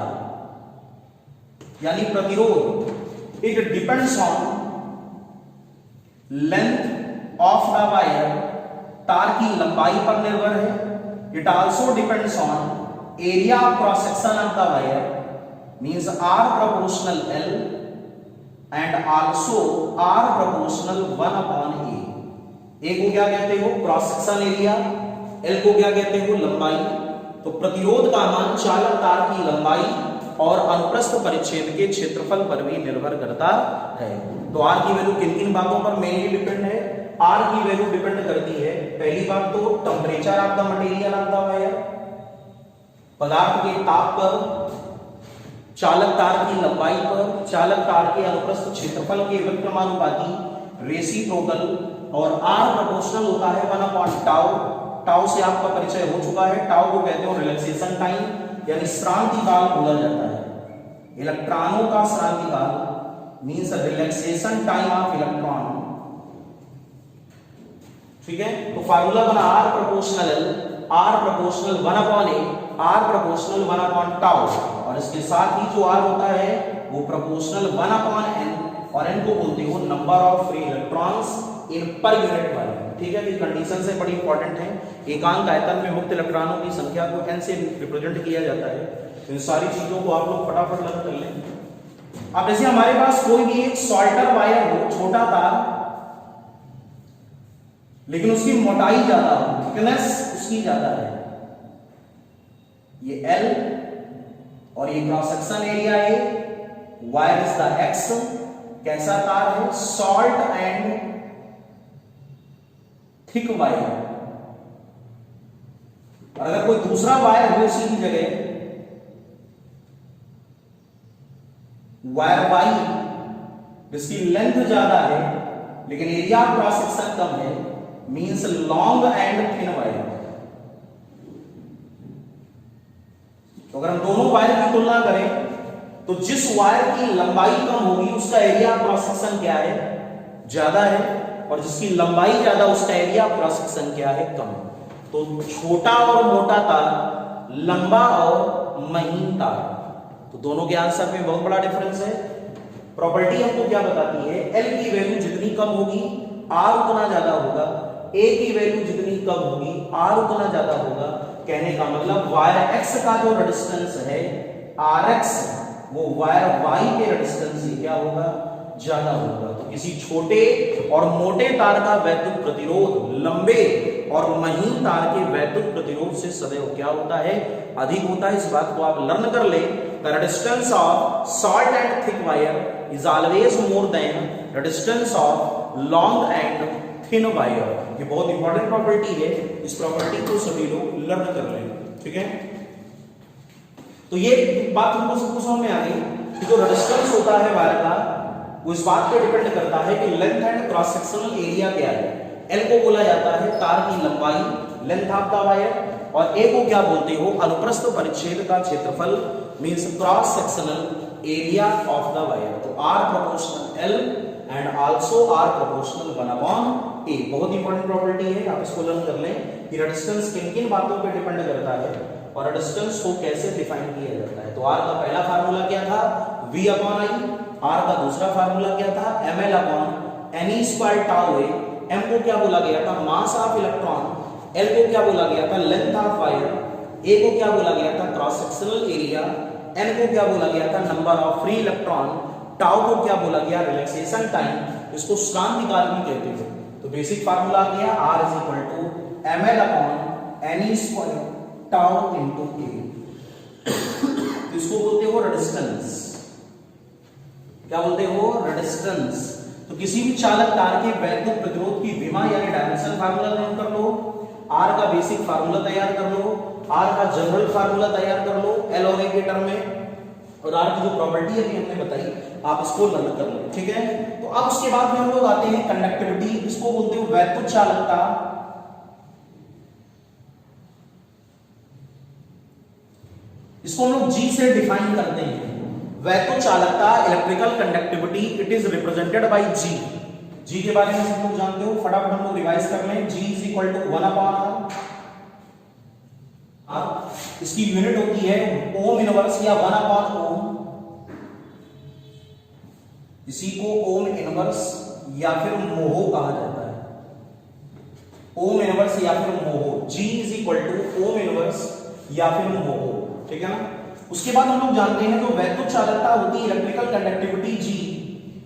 यानी प्रतिरोध, it depends on length of the wire, तार की लंबाई पर निर्भर है। It also depends on area of cross section of the wire, means R proportional L and also R proportional 1/A। A को क्या कहते हो? Cross section area. L को क्या कहते हो? लंबाई। तो प्रतिरोध का मान चालक तार की लंबाई और अनुप्रस्थ परिच्छेद के क्षेत्रफल पर भी निर्भर करता है। तो R की वैल्यू किन किन बातों पर मेनली डिपेंड है? R की वैल्यू डिपेंड करती है पहली बात तो temperature of the material of the wire, पदार्थ के ताप पर, चालक तार की लंबाई पर, चालक तार के अनुप्रस्थ क्षेत्रफल के विक्रमानुपाती रेसिप्रोकल, और R प्रोपोर्शनल होता है 1/टाउ। टाउ से आपका परिचय हो चुका है। टाउ को कहते हो रिलैक्सेशन टाइम, यानी श्रांति काल बोला जाता है। इलेक्ट्रॉनों का श्रांति काल means relaxation time of electron. ठीक है, तो फार्मूला बना R proportional L, R proportional 1/A, R proportional 1/टाउ, और इसके साथ ही जो R होता है वो प्रोपोर्शनल 1/N, और N को बोलते हो number of free electrons in per unit volume. ठीक है, ये कंडीशन से बड़ी इंपॉर्टेंट है। एकांक आयतन में मुक्त इलेक्ट्रॉनों की संख्या को N से रिप्रेजेंट किया जाता है। तो इन सारी चीजों को आप लोग फटाफट लर्न कर लें। अब जैसे हमारे पास कोई भी एक सॉल्टर वायर हो, छोटा तार, लेकिन उसकी मोटाई ज्यादा हो, थिकनेस उसकी ज्यादा है, ये L और ये क्रॉस सेक्शन एरिया है, वायर इज द X। कैसा तार है? Salt and thick wire. और अगर कोई दूसरा वायर हो उसी की जगह, वायर Y जिसकी लेंथ ज्यादा है लेकिन एरिया क्रॉस सेक्शन कम है, means long and thin wire. तो अगर हम दोनों वायर की तुलना करें तो जिस वायर की लंबाई कम होगी उसका एरिया क्रॉस सेक्शन क्या है? ज्यादा है, और जिसकी लंबाई ज्यादा उसका एरिया क्रॉस सेक्शन क्या है? कम। तो छोटा और मोटा तार, लंबा और महीन तार, तो दोनों के आंसर में बहुत बड़ा डिफरेंस है। प्रॉपर्टी हमको क्या बताती है? L की वैल्यू जितनी कम होगी R उतना ज्यादा होगा, A की वैल्यू जितनी कम होगी R उतना ज्यादा होगा। कहने का मतलब वायर X का जो रेजिस्टेंस है Rx, वो वायर Y के रेजिस्टेंस से क्या होगा? ज्यादा होगा। तो किसी छोटे और मोटे तार का वैद्युत प्रतिरोध लंबे और महीन तार के वैद्युत प्रतिरोध से सदैव क्या होता है? अधिक होता है। इस बात को आप लर्न कर ले। The resistance of short and thick wire is always more than resistance of long and thin wire. ये बहुत इंपॉर्टेंट प्रॉपर्टी है, इस प्रॉपर्टी को सभी लोग लर्न कर लें। ठीक है, तो ये बात हमको सबको समझ में आ गई कि जो रेजिस्टेंस होता है वायर का वो इस बात पे डिपेंड करता है कि length and cross sectional area क्या है। L को बोला जाता है तार की लंबाई, लेंथ ऑफ द वायर, और A को क्या बोलते हो? अनुप्रस्थ परिच्छेद का क्षेत्रफल, means cross sectional area of the wire. तो R proportional L and also R proportional 1/A। बहुत इंपॉर्टेंट प्रॉपर्टी है, आप इसको लर्न कर लें कि रेजिस्टेंस किन किन बातों पे डिपेंड करता है और रेजिस्टेंस को कैसे डिफाइन किया जाता है। तो R का पहला फार्मूला क्या था? V/I। R का दूसरा फार्मूला क्या था? ml/ne² tau A। M को क्या बोला गया था? Mass of electron. L को क्या बोला गया था? Length of wire. A को क्या बोला गया था? Cross sectional area. N को क्या बोला गया था? Number of free electron. Tau को क्या बोला गया, रिलैक्सेशन टाइम, इसको स्लान निकाल भी कहते हैं। तो बेसिक फार्मूला आ गया R is equal to ml upon N square tau into k। इसको बोलते हो रेजिस्टेंस। क्या बोलते हो, रेजिस्टेंस। तो किसी भी चालक तार के वैद्युत प्रतिरोध की विमा यानी डायमेंशन फार्मूला नोट कर लो, R का बेसिक फार्मूला तैयार कर लो, R का जनरल फार्मूला तैयार कर लो L और A के टर्म में, और R की जो प्रॉपर्टी अभी हमने बताई आप इसको लर्न कर लो, ठीक है। तो अब उसके बाद में हम लोग आते हैं कंडक्टिविटी, इसको बोलते हो वैद्युत चालकता। इसको हम लोग G से डिफाइन करते हैं। वैद्युत चालकता electrical conductivity it is represented by G। G के बारे में सब लोग जानते हो, फटाफट हम लोग रिवाइज कर लें। G is equal to 1 upon R, इसकी यूनिट होती है ओम इनवर्स या 1 अपॉन ओम, इसी को ओम इनवर्स या फिर मोहो कहा जाता है। ओम इनवर्स या फिर mho, G is equal to ohm inverse या फिर मोहो, ठीक है ना। उसके बाद हम लोग जानते हैं जो वैद्युत चालकता होती है इलेक्ट्रिकल कंडक्टिविटी G,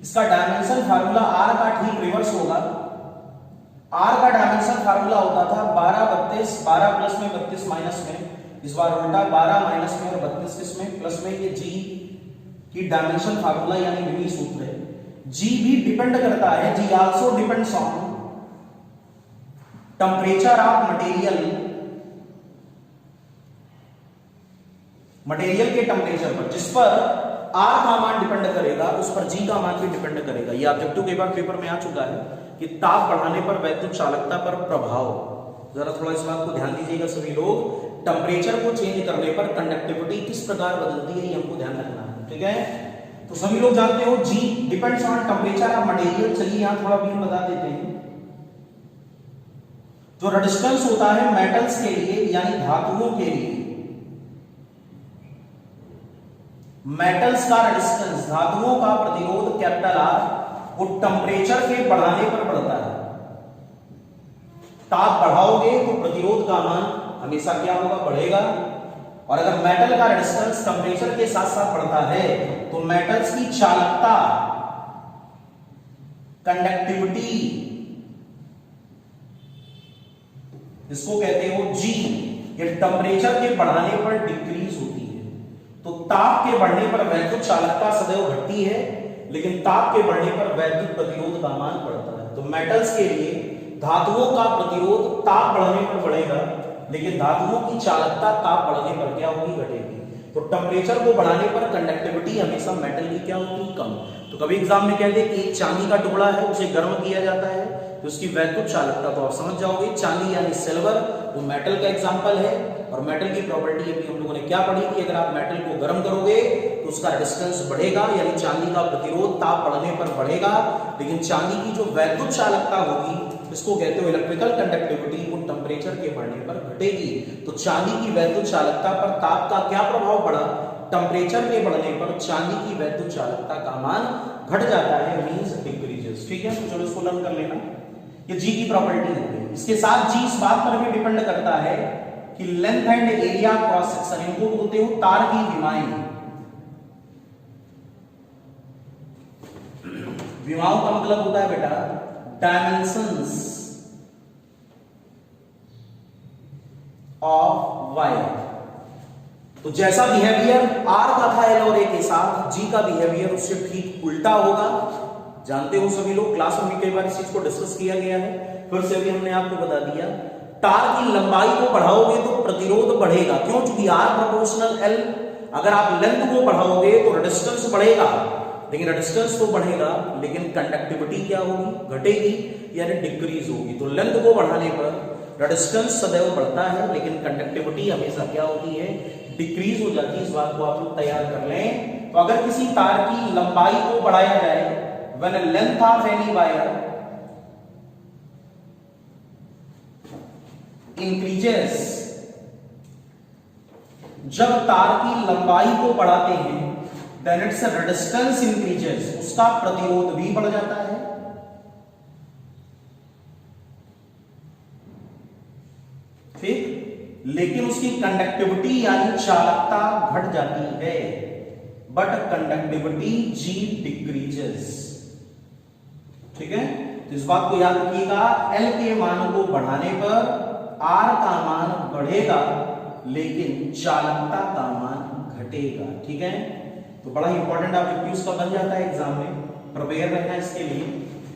इसका डायमेंशन फार्मूला R का ठीक रिवर्स होगा। R का डायमेंशन फार्मूला होता था 12 32, 12 प्लस में 32 माइनस में, इस बार उल्टा 12 माइनस में और 32 किसमें प्लस में। ये G की डायमेंशन फार्मूला यानी विमी सूत्र है। G भी डिपेंड करता है, G also depends on temperature of material के टेम्परेचर पर, जिस पर R का मान डिपेंड करेगा उस पर G का मान भी डिपेंड करेगा। ये ऑब्जेक्टिव के बाद पेपर में आ चुका है कि ताप बढ़ाने पर वैद्युत चालकता पर प्रभाव। जरा थोड़ा इस बात को ध्यान दीजिएगा सभी लोग, टेम्परेचर को चेंज करने पर कंडक्टिविटी किस प्रकार बदलती है ये हमको ध्यान रखना है, ठीक है। तो सभी लोग जानते हो G depends on temperature of material. चलिए यहां थोड़ा भी हम बता देते हैं। जो रेजिस्टेंस होता है मेटल्स के लिए यानी धातुओं के लिए, मेटल्स का रेजिस्टेंस, धातुओं का प्रतिरोध कैपिटल R, वो टेम्परेचर के बढ़ाने पर बढ़ता है। ताप बढ़ाओगे तो प्रतिरोध का मान हमेशा क्या होगा, बढ़ेगा। और अगर मेटल का रेजिस्टेंस टेम्परेचर के साथ साथ बढ़ता है तो मेटल्स की चालकता, कंडक्टिविटी, इसको कहते हो G, ये टेम्परेचर के बढ़ाने पर डिक्रीज होती है। तो ताप के बढ़ने पर वैद्युत चालकता सदैव घटती है, लेकिन ताप के बढ़ने पर वैद्युत प्रतिरोध का मान बढ़ता है। तो मेटल्स के लिए धातुओं का प्रतिरोध ताप बढ़ने पर बढ़ेगा, लेकिन धातुओं की चालकता ताप बढ़ने पर क्या होगी, घटेगी। तो टेम्परेचर को बढ़ाने पर कंडक्टिविटी हमेशा मेटल की क्या होती है, कम। तो कभी एग्जाम में कह दे कि एक चांदी का टुकड़ा है उसे गर्म किया जाता है तो उसकी वैद्युत चालकता, तो आप समझ जाओगे चांदी यानी सिल्वर वो मेटल का एग्जांपल है। और मेटल की प्रॉपर्टी अभी हम लोगों ने क्या पढ़ी कि अगर आप मेटल को गर्म करोगे तो उसका रेजिस्टेंस बढ़ेगा, यानी चांदी का प्रतिरोध ताप बढ़ने पर बढ़ेगा। लेकिन चांदी की जो वैद्युत चालकता होगी, इसको कहते हो इलेक्ट्रिकल कंडक्टिविटी, वो टेम्परेचर के बढ़ने पर घटेगी। तो चांदी की वैद्युत चालकता पर ताप का क्या प्रभाव पड़ा, टेम्परेचर के बढ़ने पर चांदी की वैद्युत चालकता का मान घट जाता है, मींस डिक्रीजेस, ठीक है। तो चलो इसको लर्न कर लेना, ये G की प्रॉपर्टी हो गई। इसके साथ G इस बात पर भी डिपेंड करता है कि length and area cross section, इनको बोलते हो तार की विमाएं। विमाओं का मतलब होता है बेटा डायमेंशंस ऑफ वायर। तो जैसा बिहेवियर R का था L और A के साथ, G का बिहेवियर उससे ठीक उल्टा होगा। जानते हो सभी लोग, क्लास में भी कई बार इस चीज को डिस्कस किया गया है, फिर से भी हमने आपको बता दिया। तार की लंबाई को बढ़ाओगे तो प्रतिरोध बढ़ेगा, क्यों, चूंकि R प्रोपोर्शनल L। अगर आप लेंथ को बढ़ाओगे तो रेजिस्टेंस बढ़ेगा, लेकिन रेजिस्टेंस तो बढ़ेगा लेकिन कंडक्टिविटी क्या होगी, घटेगी यानी डिक्रीज होगी। तो लेंथ को बढ़ाने पर रेजिस्टेंस सदैव बढ़ता है, लेकिन कंडक्टिविटी हमेशा क्या होती है, डिक्रीज हो जाती है। इस बात को आप लोग तैयार कर लें। तो अगर किसी तार की लंबाई को बढ़ाया जाए, when a length of any wire increases, जब तार की लंबाई को बढ़ाते हैं then its resistance increases, उसका प्रतिरोध भी बढ़ जाता है। ठीक, लेकिन उसकी कंडक्टिविटी यानी चालकता घट जाती है। But conductivity G decreases. ठीक है, तो इस बात को याद रखिएगा, L के मान को बढ़ाने पर R का मान बढ़ेगा लेकिन चालकता का मान घटेगा। ठीक है, तो बड़ा इंपॉर्टेंट ऑब्जेक्टिव का बन जाता है एग्जाम में, प्रिपेयर रहना इसके लिए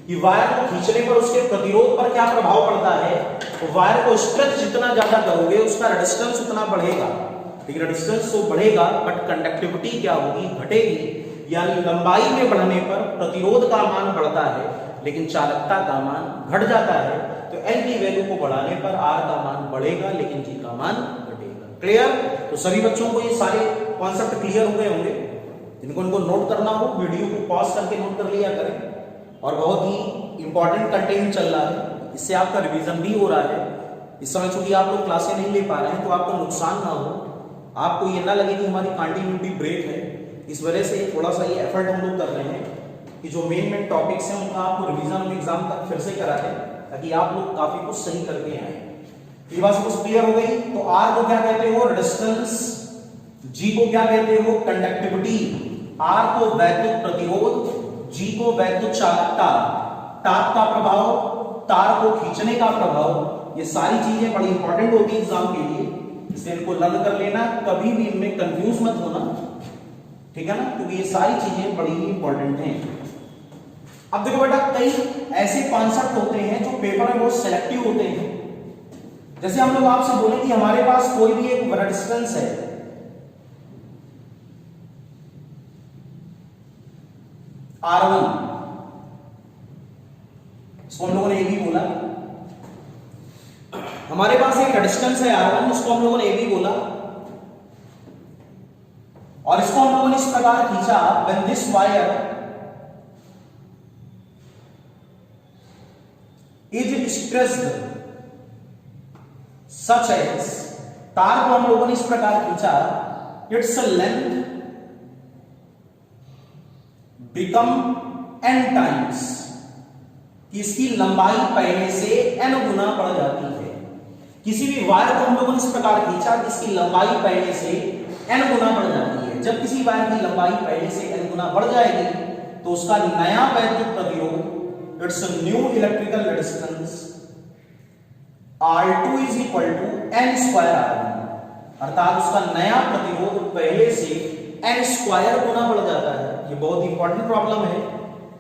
कि वायर को खींचने पर उसके प्रतिरोध पर क्या प्रभाव पड़ता है। तो वायर को स्ट्रेच जितना ज्यादा करोगे उसका रेजिस्टेंस उतना बढ़ेगा, लेकिन रेजिस्टेंस तो बढ़ेगा बट कंडक्टिविटी क्या होगी, घटेगी। यानी लंबाई में बढ़ने पर प्रतिरोध का मान बढ़ता है लेकिन चालकता का मान घट जाता है। तो L की वैल्यू को बढ़ाने पर R का मान बढ़ेगा लेकिन G का मान घटेगा। क्लियर? तो सभी बच्चों को ये सारे कॉन्सेप्ट क्लियर हो गए होंगे। जिनको इनको नोट करना हो वीडियो को पॉज करके नोट कर लिया करें, और बहुत ही इंपॉर्टेंट कंटेंट चल रहा है, इससे आपका रिवीजन भी हो रहा है। इस समय चूंकि आप लोग क्लासें नहीं ले पा रहे हैं तो आपको नुकसान ना हो, आपको ये ना लगे कि हमारी कंटिन्यूटी ब्रेक है, इस वजह से थोड़ा सा ये एफर्ट हम लोग कर रहे हैं कि जो मेन टॉपिक्स हैं उनका आपको रिवीजन हम एग्जाम तक फिर से करा दें ताकि आप लोग काफी कुछ सही करके आए। ये बात कुछ क्लियर हो गई। तो R को क्या कहते हो, रेजिस्टेंस, G को क्या कहते हो, कंडक्टिविटी, R को वैद्युत प्रतिरोध, G को वैद्युत चालकता, ताप का प्रभाव, तार को खींचने का प्रभाव, ये सारी चीजें बड़ी इंपॉर्टेंट होती है एग्जाम के लिए, इसलिए इनको लर्न कर लेना, कभी भी इनमें कंफ्यूज मत होना। ठीक है ना, क्योंकि ये सारी चीजें बड़ी ही इंपॉर्टेंट हैं। अब देखो बेटा, कई ऐसे कॉन्सेप्ट होते हैं जो पेपर में बहुत सिलेक्टिव होते हैं। जैसे हम लोग आपसे बोले कि हमारे पास कोई भी एक रेजिस्टेंस है, R1, इसको हम लोगों ने ये भी बोला। हमारे पास एक रेजिस्टेंस है R1, इसको हम लोगों ने ये भी बोला, और इसको हम लोगों ने इस प्रकार खींचा, when this wire is stretched such as, तार को हम लोगों ने इस प्रकार खींचा, its length become n times, कि इसकी लंबाई पहले से n गुना बढ़ जाती है। किसी भी वायर को हम लोगों ने इस प्रकार खींचा कि इसकी लंबाई पहले से n गुना बढ़ जाती है। जब किसी वायर की लंबाई पहले से n गुना बढ़ जाएगी तो उसका नया वैद्युत प्रतिरोध, it's new electrical resistance, R2 is equal to n square R1, अर्थात उसका नया प्रतिरोध पहले से n स्क्वायर गुना बढ़ जाता है। ये बहुत इंपॉर्टेंट प्रॉब्लम है,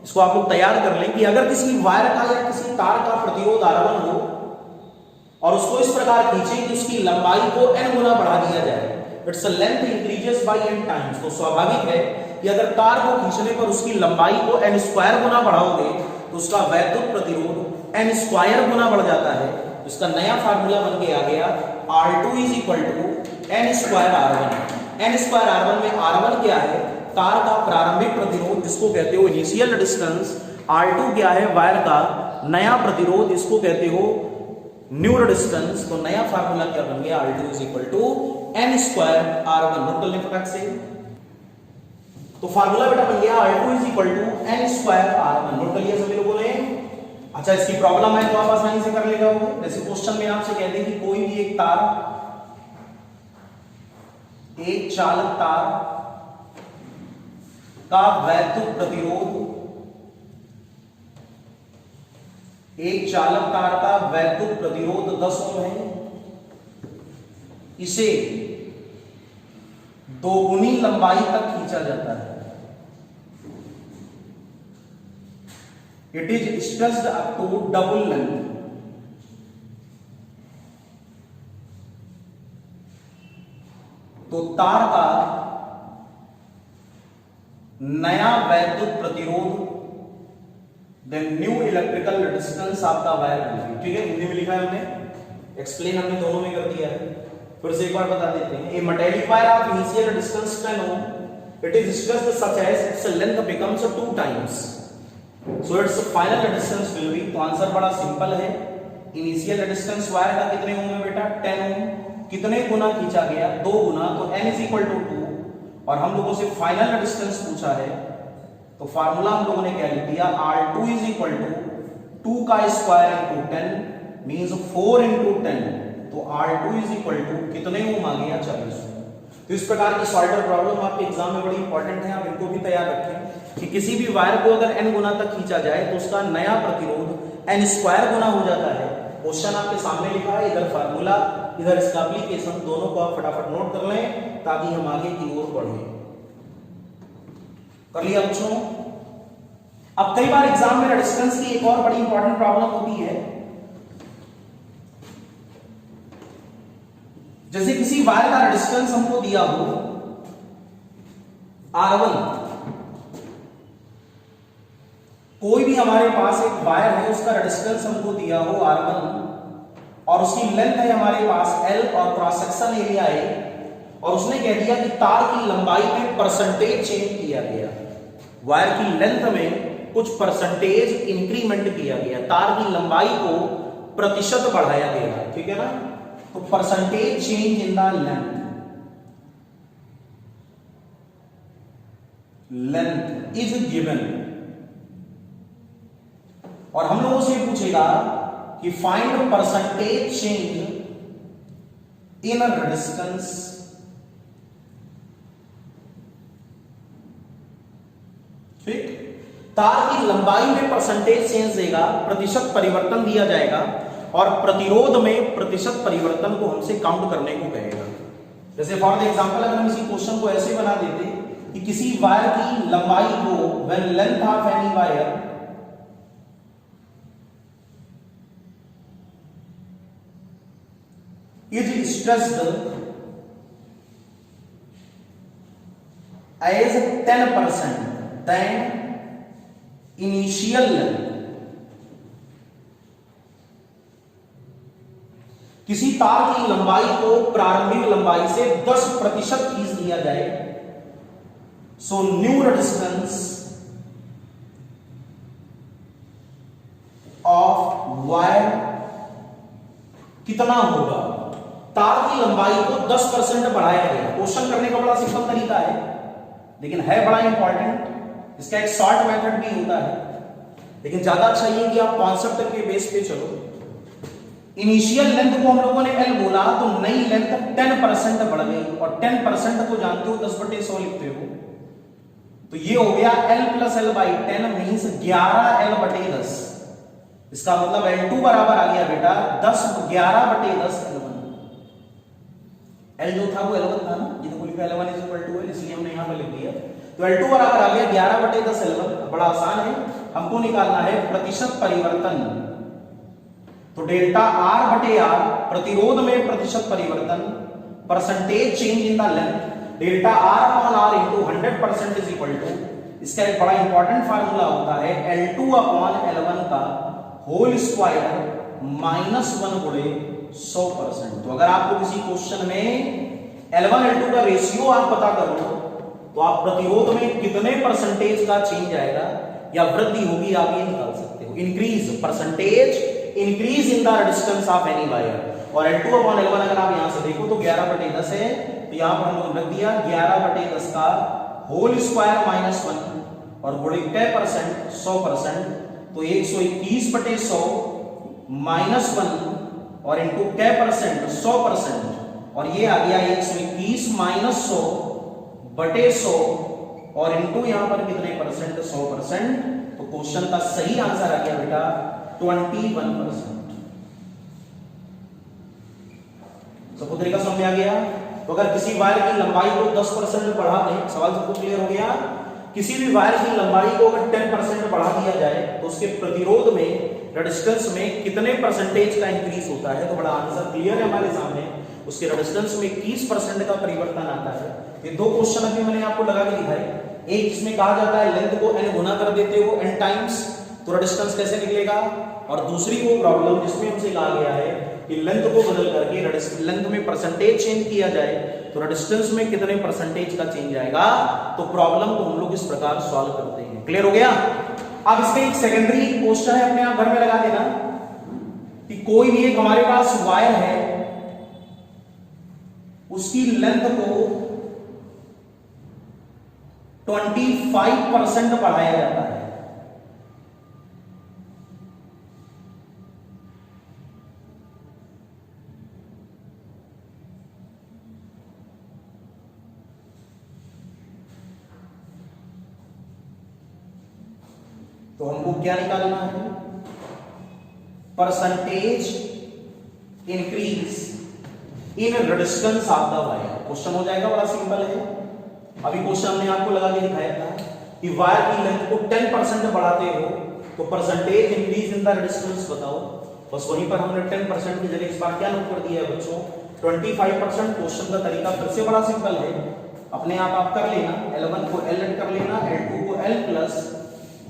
इसको आप लोग तैयार कर लें कि अगर किसी वायर का या किसी तार का प्रतिरोध R1 हो और उसको इस प्रकार खींचे कि उसकी लंबाई को n गुना बढ़ा दिया जाए, its length increases by n times, तो स्वाभाविक है कि अगर तार को खींचने पर उसकी लंबाई को n स्क्वायर गुना बढ़ाओगे तो उसका वैद्युत प्रतिरोध n स्क्वायर गुना बढ़ जाता है। तो इसका नया फार्मूला बन के आ गया, R2 is equal to n square R1। n square R1 में R1 क्या है, तार का प्रारंभिक प्रतिरोध जिसको कहते हो इनिशियल रेजिस्टेंस, R2 क्या है, वायर का नया प्रतिरोध इसको कहते हो न्यू रेजिस्टेंस। तो नया फार्मूला क्या बन गया, R2 is equal to n square R1। Note कर लें फटाक से, तो फार्मूला बेटा बन गया R2 is equal to n square R1। Note कर लिया सभी लोगों ने। अच्छा, इसकी प्रॉब्लम है तो आप आसानी से कर लेगा। जैसे क्वेश्चन में आपसे कहते हैं कि कोई भी एक तार, एक चालक तार का वैद्युत प्रतिरोध, एक चालक तार का वैद्युत प्रतिरोध 10 ओम है, इसे दोगुनी लंबाई तक खींचा जाता है। It is stretched up to double length. तो तार का नया वैद्युत प्रतिरोध, देन न्यू इलेक्ट्रिकल रेजिस्टेंस आपका वायर होगी। ठीक है, हिंदी में लिखा है हमने, एक्सप्लेन हमने दोनों में कर दिया है। फिर से एक बार बता देते हैं, a metallic wire of initial resistance 10 ohm, it is stretched such as its length becomes 2 times, so its final resistance will be. तो आंसर बड़ा सिंपल है, इनिशियल रेजिस्टेंस वायर का कितने ओम है बेटा, 10 ओम, कितने गुना खींचा गया, 2 गुना, तो n इज इक्वल टू 2, और हम लोगों से फाइनल रेजिस्टेंस पूछा है तो फार्मूला हम लोगों ने क्या लिख दिया, R2 इज इक्वल टू 2 का स्क्वायर इंटू 10 मींस 4 इंटू 10, तो R2 इज इक्वल टू कितने ओम आ गया, 40 ओम। तो इस प्रकार की सॉल्टर प्रॉब्लम आपके एग्जाम में बड़ी इंपॉर्टेंट है, आप इनको भी तैयार रखें कि किसी भी वायर को अगर n गुना तक खींचा जाए तो उसका नया प्रतिरोध n स्क्वायर गुना हो जाता है। क्वेश्चन आपके सामने लिखा है, इधर फार्मूला इधर इसका एप्लीकेशन, दोनों को आप फटाफट नोट कर लें ताकि हम आगे की ओर बढ़ें। कर लिया बच्चों? अब कई बार एग्जाम में रेजिस्टेंस की एक और बड़ी इंपॉर्टेंट प्रॉब्लम होती है, जैसे किसी वायर का रेजिस्टेंस हमको दिया हो R1, कोई भी हमारे पास एक वायर है उसका रेजिस्टेंस हमको दिया हो R1 और उसकी लेंथ है हमारे पास L और क्रॉस सेक्शन एरिया है, और उसने कह दिया कि तार की लंबाई में परसेंटेज चेंज किया गया, वायर की लेंथ में कुछ परसेंटेज इंक्रीमेंट किया गया, तार की लंबाई को प्रतिशत बढ़ाया गया, ठीक है ना? तो percentage change in the length is given, और हम लोगों से पूछेगा कि find percentage change in resistance, ठीक? तार की लंबाई में परसेंटेज चेंज देगा, प्रतिशत परिवर्तन दिया जाएगा, और प्रतिरोध में प्रतिशत परिवर्तन को हमसे काउंट करने को कहेगा। जैसे फॉर द एग्जांपल अगर हम इसी क्वेश्चन को ऐसे बना देते कि किसी वायर की लंबाई को when length of any wire is stressed as 10% than initial length, किसी तार की लंबाई को प्रारंभिक लंबाई से 10% खींच दिया जाए, so new resistance of wire कितना होगा? तार की लंबाई को 10% बढ़ाया गया। क्वेश्चन करने का बड़ा सिंपल तरीका है, लेकिन है बड़ा इंपॉर्टेंट। इसका एक शॉर्ट मेथड भी होता है, लेकिन ज्यादा अच्छा ये कि आप कॉन्सेप्ट के बेस पे चलो। इनिशियल लेंथ को हम लोगों ने L बोला, तो नई लेंथ 10% बढ़ गई, और 10% को जानते हो 10/100 लिखते हो, तो ये हो गया L + L/10 मींस 11L/10। इसका मतलब L2 बराबर आ गया बेटा 11/10 L1। L जो था वो L1 था ना, ये तो लिखा L1 = 12 इसलिए हमने यहां पर लिख दिया। तो L2 बराबर आ गया 11/10 L1। बड़ा आसान है, हमको निकालना है प्रतिशत परिवर्तन। तो डेल्टा R/R प्रतिरोध में प्रतिशत परिवर्तन, percentage change in the length, delta R/R × 100% is equal to, इसका एक बड़ा इंपॉर्टेंट फार्मूला होता है L2/L1 का होल स्क्वायर -1 गुणे 100%। तो अगर आपको किसी क्वेश्चन में L1 L2 का रेशियो आप पता करो, तो आप प्रतिरोध में कितने परसेंटेज का चेंज आएगा या वृद्धि होगी आप ये निकाल सकते हो। Increase percentage, increase in the resistance of any wire. और L2/L1 अगर आप यहां से देखो तो 11/10 है, तो यहां पर हम लोग रख दिया 11/10 का होल स्क्वायर -1 और गुणे कै परसेंट 100%, तो 121/100 -1 और इनटू कै परसेंट 100%, और ये आ गया 121 - 100/100 और इनटू यहां पर कितने परसेंट 100%। तो क्वेश्चन का सही आंसर आ गया बेटा 21%। सबको तरीका समझ में आ गया? तो अगर किसी वायर की लंबाई को 10% बढ़ा दें, सवाल सबको क्लियर हो गया? किसी भी वायर की लंबाई को अगर 10% बढ़ा दिया जाए तो उसके प्रतिरोध में, रेजिस्टेंस में कितने परसेंटेज का इंक्रीज होता है? तो बड़ा आंसर क्लियर है हमारे सामने, उसके रेजिस्टेंस में 21% का परिवर्तन आता है। ये दो क्वेश्चन अभी मैंने आपको लगा के दिखाए, एक जिसमें कहा जाता है लेंथ को n गुना कर देते हो n टाइम्स, तो रेजिस्टेंस कैसे निकलेगा, और दूसरी वो प्रॉब्लम जिसमें हमसे कहा गया है कि लेंथ को बदल करके लेंथ में परसेंटेज चेंज किया जाए तो रेजिस्टेंस में कितने परसेंटेज का चेंज आएगा। तो प्रॉब्लम को हम लोग इस प्रकार सॉल्व करते हैं। क्लियर हो गया? अब इसमें एक सेकेंडरी क्वेश्चन है, अपने आप घर में लगा देना कि कोई भी एक हमारे पास वायर है, उसकी लेंथ को 25% बढ़ाया जाता है। तो हमको क्या निकालना है, percentage increase in resistance of the wire. Question हो जाएगा, बड़ा सिंपल है। अभी क्वेश्चन हमने आपको लगा के दिखाया था कि वायर की लेंथ को 10% बढ़ाते हो तो percentage increase in the resistance बताओ। बस वहीं पर हमने 10% की जगह इस बार क्या नोट कर दिया है बच्चों, 25%। क्वेश्चन का तरीका फिर से बड़ा सिंपल है, अपने आप कर लेना, L1 को L कर लेना, L2 को L प्लस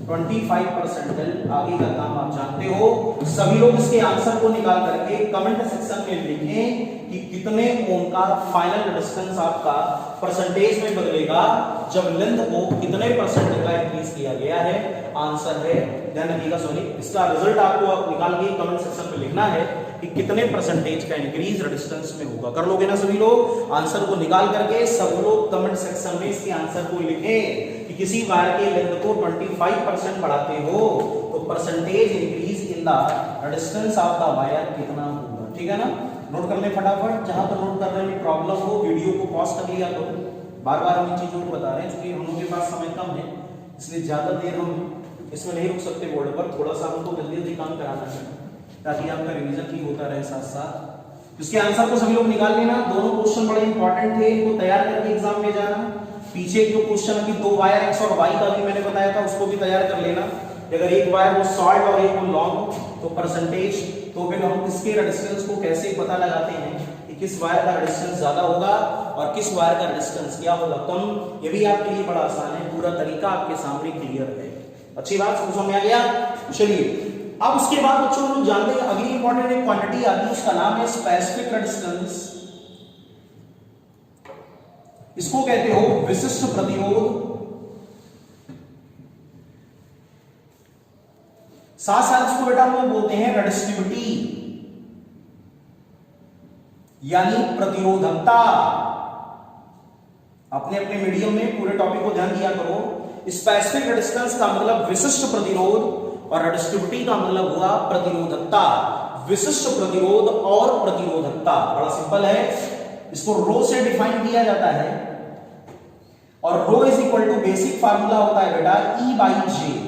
25% L। आगे का काम आप जानते हो। सभी लोग इसके आंसर को निकाल करके कमेंट सेक्शन में लिखें कि कितने ओम का फाइनल रेजिस्टेंस आपका परसेंटेज में बदलेगा जब लेंथ को कितने परसेंट का इंक्रीज किया गया है। आंसर है, ध्यान रखिएगा, सॉरी, इसका रिजल्ट आपको निकाल के कमेंट सेक्शन में लिखना है कि कितने परसेंटेज का इंक्रीज रेजिस्टेंस में होगा। कर लोगे ना सभी लोग? आंसर को निकाल करके सब लोग कमेंट सेक्शन में इसके आंसर को लिखें कि किसी वायर के लेंथ को 25% बढ़ाते हो तो percentage increase in the resistance of the wire कितना होगा। ठीक है ना? नोट कर ले फटाफट। जहां पर नोट करने में प्रॉब्लम हो वीडियो को पॉज कर लिया करो। बार बार हम इन चीजों को बता रहे हैं क्योंकि हम लोगों के पास समय कम है, इसलिए ज्यादा देर हम इसमें नहीं रुक सकते बोर्ड पर। थोड़ा सा हमको जल्दी जल्दी काम कराना है ताकि आपका रिवीजन भी होता रहे साथ साथ। इसके आंसर को सभी लोग निकाल लेना। दोनों क्वेश्चन बड़े इंपॉर्टेंट थे, इनको तैयार करके एग्जाम में जाना। पीछे जो क्वेश्चन अभी 2 वायर एक्स और वाई का भी मैंने बताया था उसको भी तैयार कर लेना। अगर एक वायर वो शॉर्ट और एक वो लॉन्ग तो परसेंटेज, तो फिर हम किसके रेजिस्टेंस को कैसे पता लगाते हैं कि किस वायर का रेजिस्टेंस ज्यादा होगा और किस वायर का रेजिस्टेंस क्या होगा कम। ये भी आपके लिए बड़ा आसान है, पूरा तरीका आपके सामने क्लियर है। अच्छी बात समझ में आ गया? चलिए अब उसके बाद बच्चों हम लोग जानते हैं अगली इंपॉर्टेंट एक क्वांटिटी आती है, उसका नाम है स्पेसिफिक रेजिस्टेंस। इसको कहते हो विशिष्ट प्रतिरोध। साथ साथ इसको बेटा हम लोग बोलते हैं रेजिस्टिविटी यानी प्रतिरोधकता। अपने अपने मीडियम में पूरे टॉपिक को ध्यान दिया करो। स्पेसिफिक रेजिस्टेंस का मतलब विशिष्ट प्रतिरोध और रेजिस्टिविटी का मतलब हुआ प्रतिरोधकता। विशिष्ट प्रतिरोध और प्रतिरोधकता बड़ा सिंपल है, इसको रो से डिफाइन किया जाता है और rho is equal to basic formula होता है बेटा E बाई J।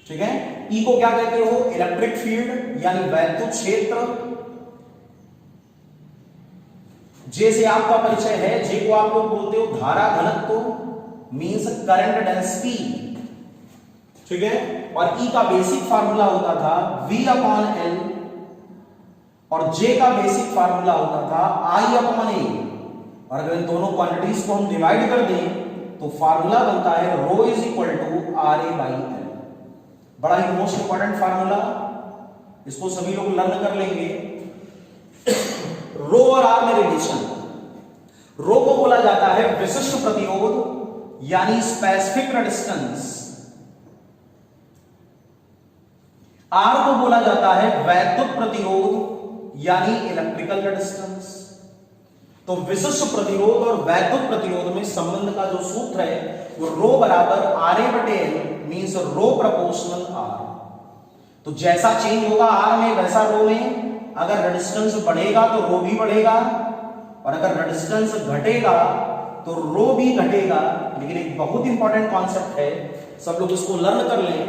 ठीक है? E को क्या कहते हो? इलेक्ट्रिक फील्ड यानी वैद्युत क्षेत्र। J से आपका परिचय है, J को आप लोग बोलते हो धारा घनत्व मींस करंट डेंसिटी। ठीक है? और E का बेसिक फार्मूला होता था V अपॉन L और J का बेसिक फार्मूला होता था I अपॉन A। और अगर इन दोनों क्वांटिटीज को हम डिवाइड कर दें तो फार्मूला बनता है rho is equal to RA by L। बड़ा ही मोस्ट इंपॉर्टेंट फार्मूला, इसको सभी लोग लर्न कर लेंगे। रो और आर में रिलेशन। रो को बोला जाता है विशिष्ट प्रतिरोध यानी स्पेसिफिक रेजिस्टेंस। आर को बोला जाता है वैद्युत प्रतिरोध यानी इलेक्ट्रिकल रेजिस्टेंस। तो विशिष्ट प्रतिरोध और वैद्युत प्रतिरोध में संबंध का जो सूत्र है वो रो बराबर RA बटे L मींस रो प्रोपोर्शनल R। तो जैसा चेंज होगा R में वैसा रो में। अगर रेजिस्टेंस बढ़ेगा तो रो भी बढ़ेगा और अगर रेजिस्टेंस घटेगा तो रो भी घटेगा। लेकिन एक बहुत इंपॉर्टेंट कॉन्सेप्ट है, सब लोग इसको लर्न कर लें।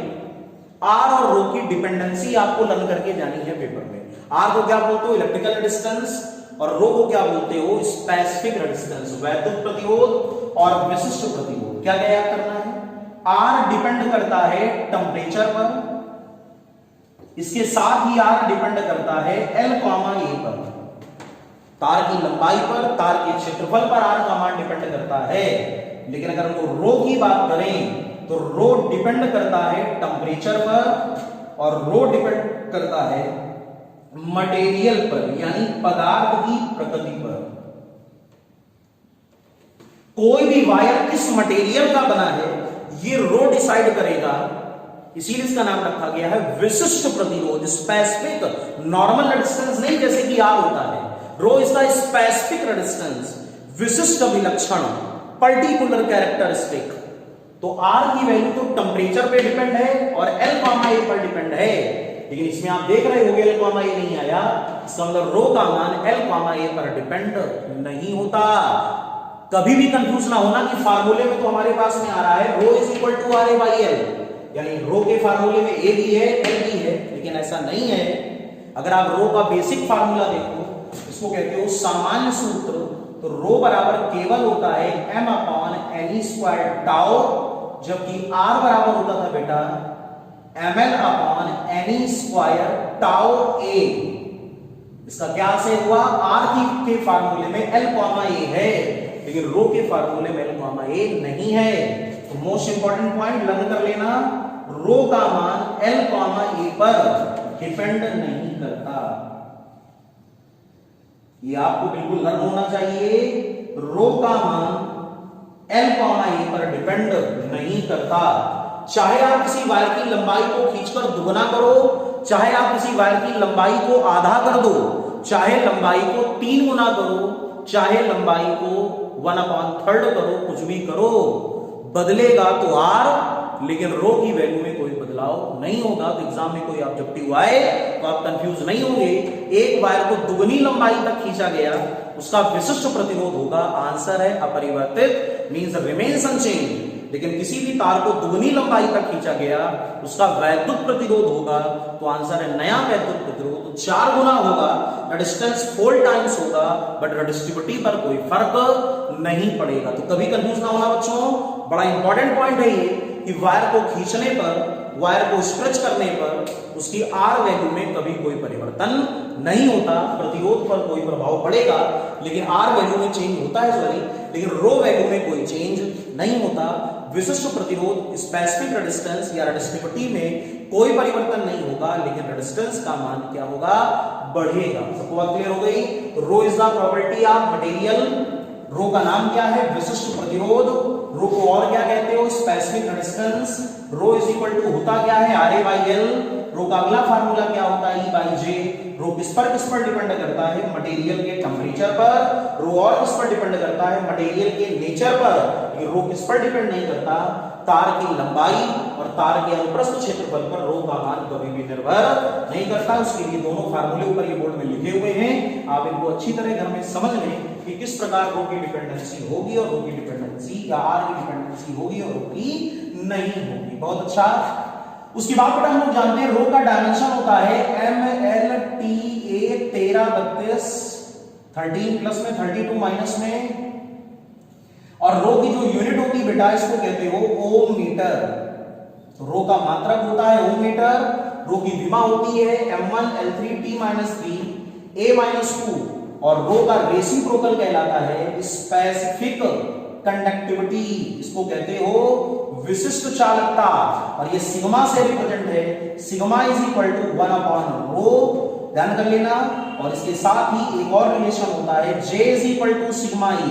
आर और रो की डिपेंडेंसी आपको लर्न करके जानी है पेपर में। आर को क्या बोलते हो? Electrical resistance. और रो को क्या बोलते हो? स्पेसिफिक रेजिस्टेंस, वैद्युत प्रतिरोध और विशिष्ट प्रतिरोध। क्या क्या याद करना है? आर डिपेंड करता है टेम्परेचर पर, इसके साथ ही आर डिपेंड करता है L, A पर, तार की लंबाई पर, तार के क्षेत्रफल पर आर का मान डिपेंड करता है। लेकिन अगर हम रो की बात करें तो रो डिपेंड करता है टेम्परेचर पर और रो डिपेंड करता है मटेरियल पर यानी पदार्थ की प्रकृति पर। कोई भी वायर किस मटेरियल का बना है ये रो डिसाइड करेगा, इसीलिए इसका नाम रखा गया है विशिष्ट प्रतिरोध। स्पेसिफिक नॉर्मल रेजिस्टेंस नहीं जैसे कि आर होता है। Rho is the specific resistance, विशिष्ट विलक्षण, पर्टिकुलर कैरेक्टरिस्टिक। तो आर की वैल्यू तो टेम्परेचर पे डिपेंड है और L, A पर डिपेंड है। लेकिन इसमें आप देख रहे होंगे L, A नहीं आया, इसका मतलब रो का मान L, A पर डिपेंड नहीं होता। कभी भी कंफ्यूज ना होना कि फार्मूले में तो हमारे पास में आ रहा है rho is equal to R A by L, यानी रो के फार्मूले में ए भी है एल भी है, लेकिन ऐसा नहीं है। अगर आप रो का बेसिक फार्मूला देखो, इसको कहते हो सामान्य सूत्र, तो रो बराबर केवल होता है m upon N square tau, जबकि r बराबर होता था बेटा ml upon N square tau a। इसका क्या से हुआ, r के फार्मूले में l कॉमा a है, लेकिन रो के फार्मूले में l कॉमा a नहीं है। तो मोस्ट इंपॉर्टेंट पॉइंट लर्न कर लेना, रो का मान l कॉमा a पर डिपेंड नहीं करता, ये आपको बिल्कुल लर्न होना चाहिए। रो का मान l कॉमा a पर डिपेंड नहीं करता। चाहे आप किसी वायर की लंबाई को खींचकर दुगना करो, चाहे आप किसी वायर की लंबाई को आधा कर दो, चाहे लंबाई को 3 गुना करो, चाहे लंबाई को 1/3 करो, कुछ भी करो, बदलेगा तो r, लेकिन रो की वैल्यू में कोई बदलाव नहीं होगा। तो एग्जाम में कोई ऑब्जेक्टिव आए तो आप कंफ्यूज नहीं होंगे। एक वायर को दुगनी लंबाई तक खींचा गया, उसका विशिष्ट प्रतिरोध होगा, आंसर है अपरिवर्तित, मींस रिमेन्स अनचेंज। लेकिन किसी भी तार को दुगनी लंबाई तक खींचा गया, उसका वैद्युत प्रतिरोध होगा, तो आंसर है नया वैद्युत प्रतिरोध, तो 4 गुना होगा, रेजिस्टेंस 4 टाइम्स होगा, बट रेजिस्टिविटी पर कोई फर्क नहीं पड़ेगा। तो कभी कंफ्यूज ना होना बच्चों, बड़ा इंपॉर्टेंट पॉइंट है ये कि वायर को खींचने पर, वायर को स्ट्रेच करने पर उसकी आर वैल्यू में कभी कोई परिवर्तन नहीं होता। प्रतिरोध पर कोई प्रभाव पड़ेगा, लेकिन आर वैल्यू में चेंज होता है सॉरी, लेकिन रो वैल्यू में कोई चेंज नहीं होता। विशिष्ट प्रतिरोध स्पेसिफिक रेजिस्टेंस या रेजिस्टिविटी में कोई परिवर्तन नहीं होगा, लेकिन रेजिस्टेंस का मान क्या होगा, बढ़ेगा। सबको बात क्लियर हो गई। Rho is the property of material, rho का नाम क्या है, विशिष्ट प्रतिरोध, रो को और क्या कहते हो, specific resistance. Rho is equal to होता क्या है, R A by L. Rho का अगला फार्मूला क्या होता है, ई बाई जे। रो किस पर डिपेंड करता है, मटेरियल के टेम्परेचर पर। रो और किस पर डिपेंड करता है, मटेरियल के नेचर पर। ये रो किस पर डिपेंड नहीं करता, तार की लंबाई और तार के अनुप्रस्थ क्षेत्रफल पर रो का मान कभी भी निर्भर नहीं करता। उसके लिए दोनों फार्मूले ऊपर ये बोर्ड में लिखे हुए हैं, आप इनको अच्छी तरह घर में समझ लें कि किस प्रकार रो की डिपेंडेंसी होगी और रो की डिपेंडेंसी या आर की डिपेंडेंसी होगी और रो की नहीं होगी। बहुत अच्छा। उसके बाद बेटा हम लोग जानते हैं रो का डायमेंशन होता है MLTA 1332 13 प्लस में 32 माइनस में, और रो की जो यूनिट होती है बेटा इसको कहते हो ओम मीटर। तो रो का मात्रक होता है ओम मीटर। रो की विमा होती है M1 L3 T-3 A-2, और रो का रेसिप्रोकल कहलाता है स्पेसिफिक कंडक्टिविटी, इसको कहते हो विशिष्ट चालकता, और ये सिग्मा से रिप्रेजेंट है। सिग्मा इज इक्वल टू 1/रो, ध्यान कर लेना। और इसके साथ ही एक और रिलेशन होता है, J is equal to sigma E,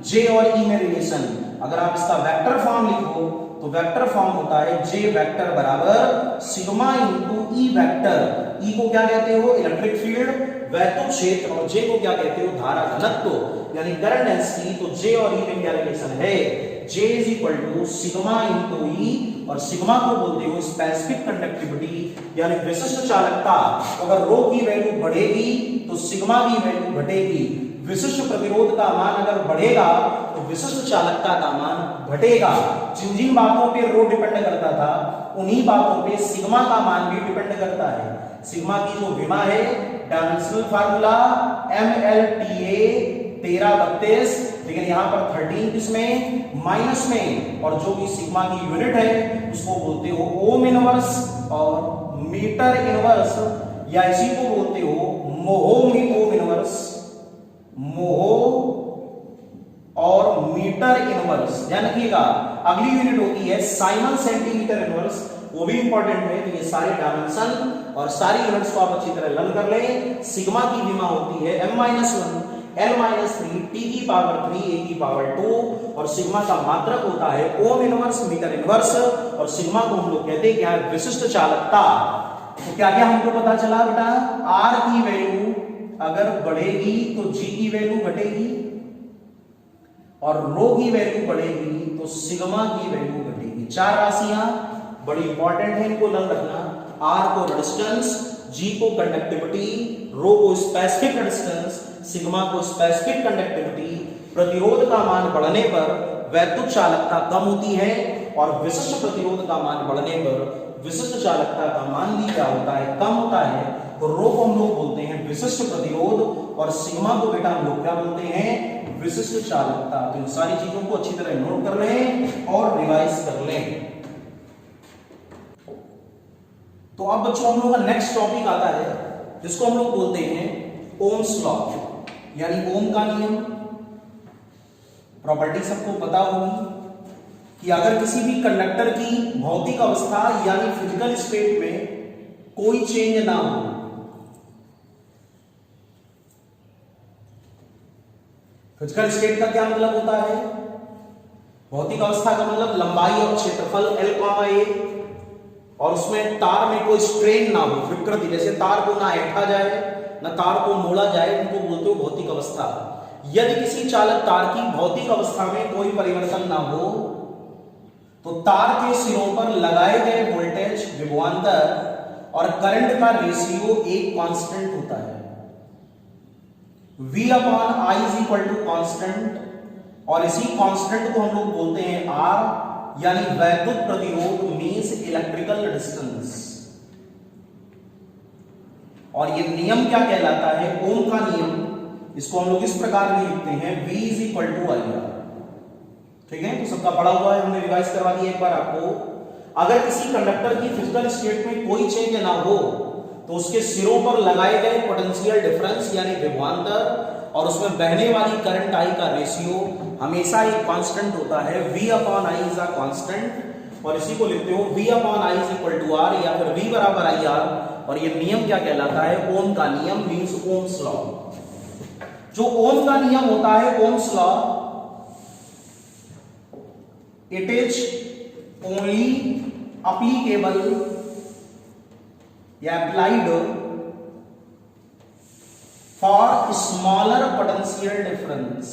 J और E में रिलेशन। अगर आप इसका वेक्टर फॉर्म लिखो तो वेक्टर फॉर्म होता है J वेक्टर बराबर sigma into E vector. E को क्या कहते हो, इलेक्ट्रिक फील्ड, वैद्युत क्षेत्र, और J को क्या कहते हो, धारा घनत्व यानी करंट डेंसिटी। तो J और E में क्या रिलेशन है, J is equal to sigma into E, और सिग्मा को बोलते हो स्पेसिफिक कंडक्टिविटी यानी विशिष्ट चालकता। अगर रो की वैल्यू बढ़ेगी तो सिग्मा की वैल्यू घटेगी। विशिष्ट प्रतिरोध का मान अगर बढ़ेगा तो विशिष्ट चालकता का मान घटेगा। जिन जिन बातों पे रो डिपेंड करता था उन्हीं बातों पे सिग्मा का मान भी डिपेंड करता है। सिग्मा की जो विमा है, डायमेंशनल फार्मूला MLTA 1332, लेकिन यहां पर 13 किसमें, माइनस में, और जो भी सिग्मा की यूनिट है उसको बोलते हो ओम इनवर्स और मीटर इनवर्स, या इसी को बोलते हो ओम इनवर्स, मोहो और मीटर इनवर्स। ध्यान रखिएगा। अगली यूनिट होती है साइमन सेंटीमीटर इनवर्स, वो भी इंपॉर्टेंट है। तो ये सारे डायमेंशन और सारी यूनिट्स को आप अच्छी तरह लर्न कर लें। सिग्मा की विमा होती है M-1 L-3 T की पावर 3 A की पावर 2, और सिग्मा का मात्रक होता है ओम इनवर्स मीटर इनवर्स, और सिग्मा को हम लोग कहते हैं क्या, विशिष्ट चालकता। तो क्या क्या हमको पता चला बेटा, R की वैल्यू अगर बढ़ेगी तो G की वैल्यू घटेगी, और रो की वैल्यू बढ़ेगी तो सिग्मा की वैल्यू घटेगी। 4 राशियां बड़ी इंपॉर्टेंट है, इनको लर्न रखना। R को रेजिस्टेंस, G को कंडक्टिविटी, रो को स्पेसिफिक रेजिस्टेंस, सिग्मा को स्पेसिफिक कंडक्टिविटी, प्रतिरोध का मान बढ़ने पर वैद्युत चालकता कम होती है और विशिष्ट प्रतिरोध का मान बढ़ने पर विशिष्ट चालकता का मान भी क्या होता है, कम होता है। तो रो को हम लोग बोलते हैं विशिष्ट प्रतिरोध और सिग्मा को बेटा हम लोग क्या बोलते हैं, विशिष्ट चालकता। तो इन सारी चीजों को अच्छी तरह नोट कर लें और रिवाइज कर लें। तो अब बच्चों हम लोग का नेक्स्ट टॉपिक आता है जिसको हम लोग बोलते हैं ओम्स लॉ, यानी ओम का नियम। प्रॉपर्टी सबको पता होगी कि अगर किसी भी कंडक्टर की भौतिक अवस्था यानी फिजिकल स्टेट में कोई चेंज ना हो, फिजिकल स्टेट का क्या मतलब होता है, भौतिक अवस्था का मतलब लंबाई और क्षेत्रफल L, और उसमें तार में कोई स्ट्रेन ना हो, विकृति, जैसे तार को ना ऐंठा जाए ना तार को मोड़ा जाए, उनको बोलते हो भौतिक अवस्था। यदि किसी चालक तार की भौतिक अवस्था में कोई परिवर्तन ना हो तो तार के सिरों पर लगाए गए वोल्टेज, विभवांतर और करंट का रेशियो एक कांस्टेंट होता है। V/I is equal to constant, और इसी कांस्टेंट को हम लोग बोलते हैं R, यानी वैद्युत प्रतिरोध मींस इलेक्ट्रिकल रेजिस्टेंस। और ये नियम क्या कहलाता है, ओम का नियम। इसको हम लोग इस प्रकार भी लिखते हैं V is equal to IR। ठीक है, तो सबका पढ़ा हुआ है, हमने रिवाइज करवा दिया एक बार आपको। अगर किसी कंडक्टर की फिजिकल स्टेट में कोई चेंज ना हो तो उसके सिरों पर लगाए गए पोटेंशियल डिफरेंस यानी विभवांतर और उसमें बहने वाली करंट I का रेशियो हमेशा एक कांस्टेंट होता है। V/I इज अ कांस्टेंट, और इसी को लिखते हो V/I is equal to R या फिर V बराबर IR। और ये नियम क्या कहलाता है, ओम का नियम मींस ओम्स लॉ। जो ओम का नियम होता है, Ohm's law, it is only applicable या applied for smaller potential difference.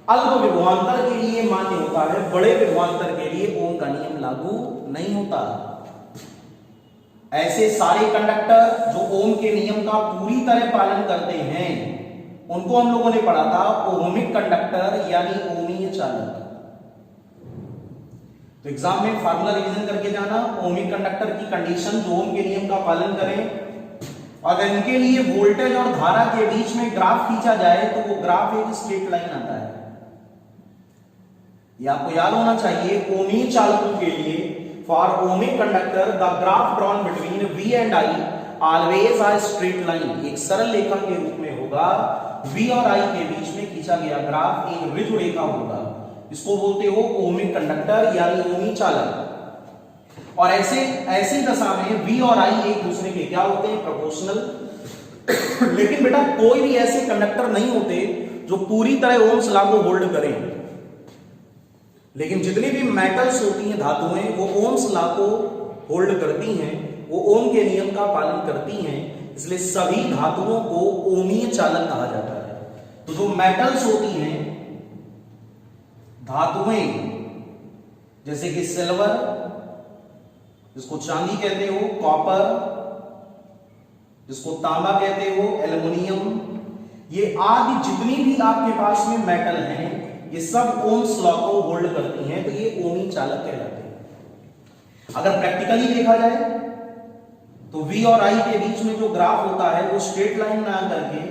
अल्प विभवांतर के लिए मान्य होता है, बड़े विभवांतर के लिए ओम का नियम लागू नहीं होता। ऐसे सारे कंडक्टर जो ओम के नियम का पूरी तरह पालन करते हैं उनको हम लोगों ने पढ़ा था ओमिक कंडक्टर यानी ओमीय चालक। तो एग्जाम में फार्मूला रिवीजन करके जाना, ओमिक कंडक्टर की कंडीशन जो ओम के नियम का पालन करें, अगर इनके लिए वोल्टेज और धारा के बीच में ग्राफ खींचा जाए तो वो ग्राफ एक स्ट्रेट लाइन आता है। ये आपको याद होना चाहिए, ओमीय चालकों के लिए for ohmic conductor the graph drawn between V and I always uh straight line, एक सरल रेखा के रूप में होगा। V और I के बीच में खींचा गया ग्राफ एक ऋजु रेखा होगा। इसको बोलते हो ओमिक कंडक्टर यानी ओमीय चालक। और ऐसी दशा में V और I एक दूसरे के क्या होते हैं, प्रोपोर्शनल। लेकिन बेटा कोई भी ऐसे कंडक्टर नहीं होते जो पूरी तरह ओम्स लॉ को होल्ड करें। लेकिन जितनी भी मेटल्स होती हैं, धातुएं, वो ओम्स लॉ को होल्ड करती हैं, वो ओम के नियम का पालन करती हैं। इसलिए सभी धातुओं को ओमीय चालक कहा जाता है। तो जो मेटल्स होती हैं, धातुएं, जैसे कि सिल्वर जिसको चांदी कहते हो, कॉपर जिसको तांबा कहते हो, एल्युमिनियम, ये आदि जितनी भी आपके पास में मेटल हैं, ये सब ओम्स लॉ को होल्ड करती हैं। तो ये ओमीय चालक कहलाते हैं। अगर प्रैक्टिकली देखा जाए तो V और I के बीच में जो ग्राफ होता है वो स्ट्रेट लाइन ना करके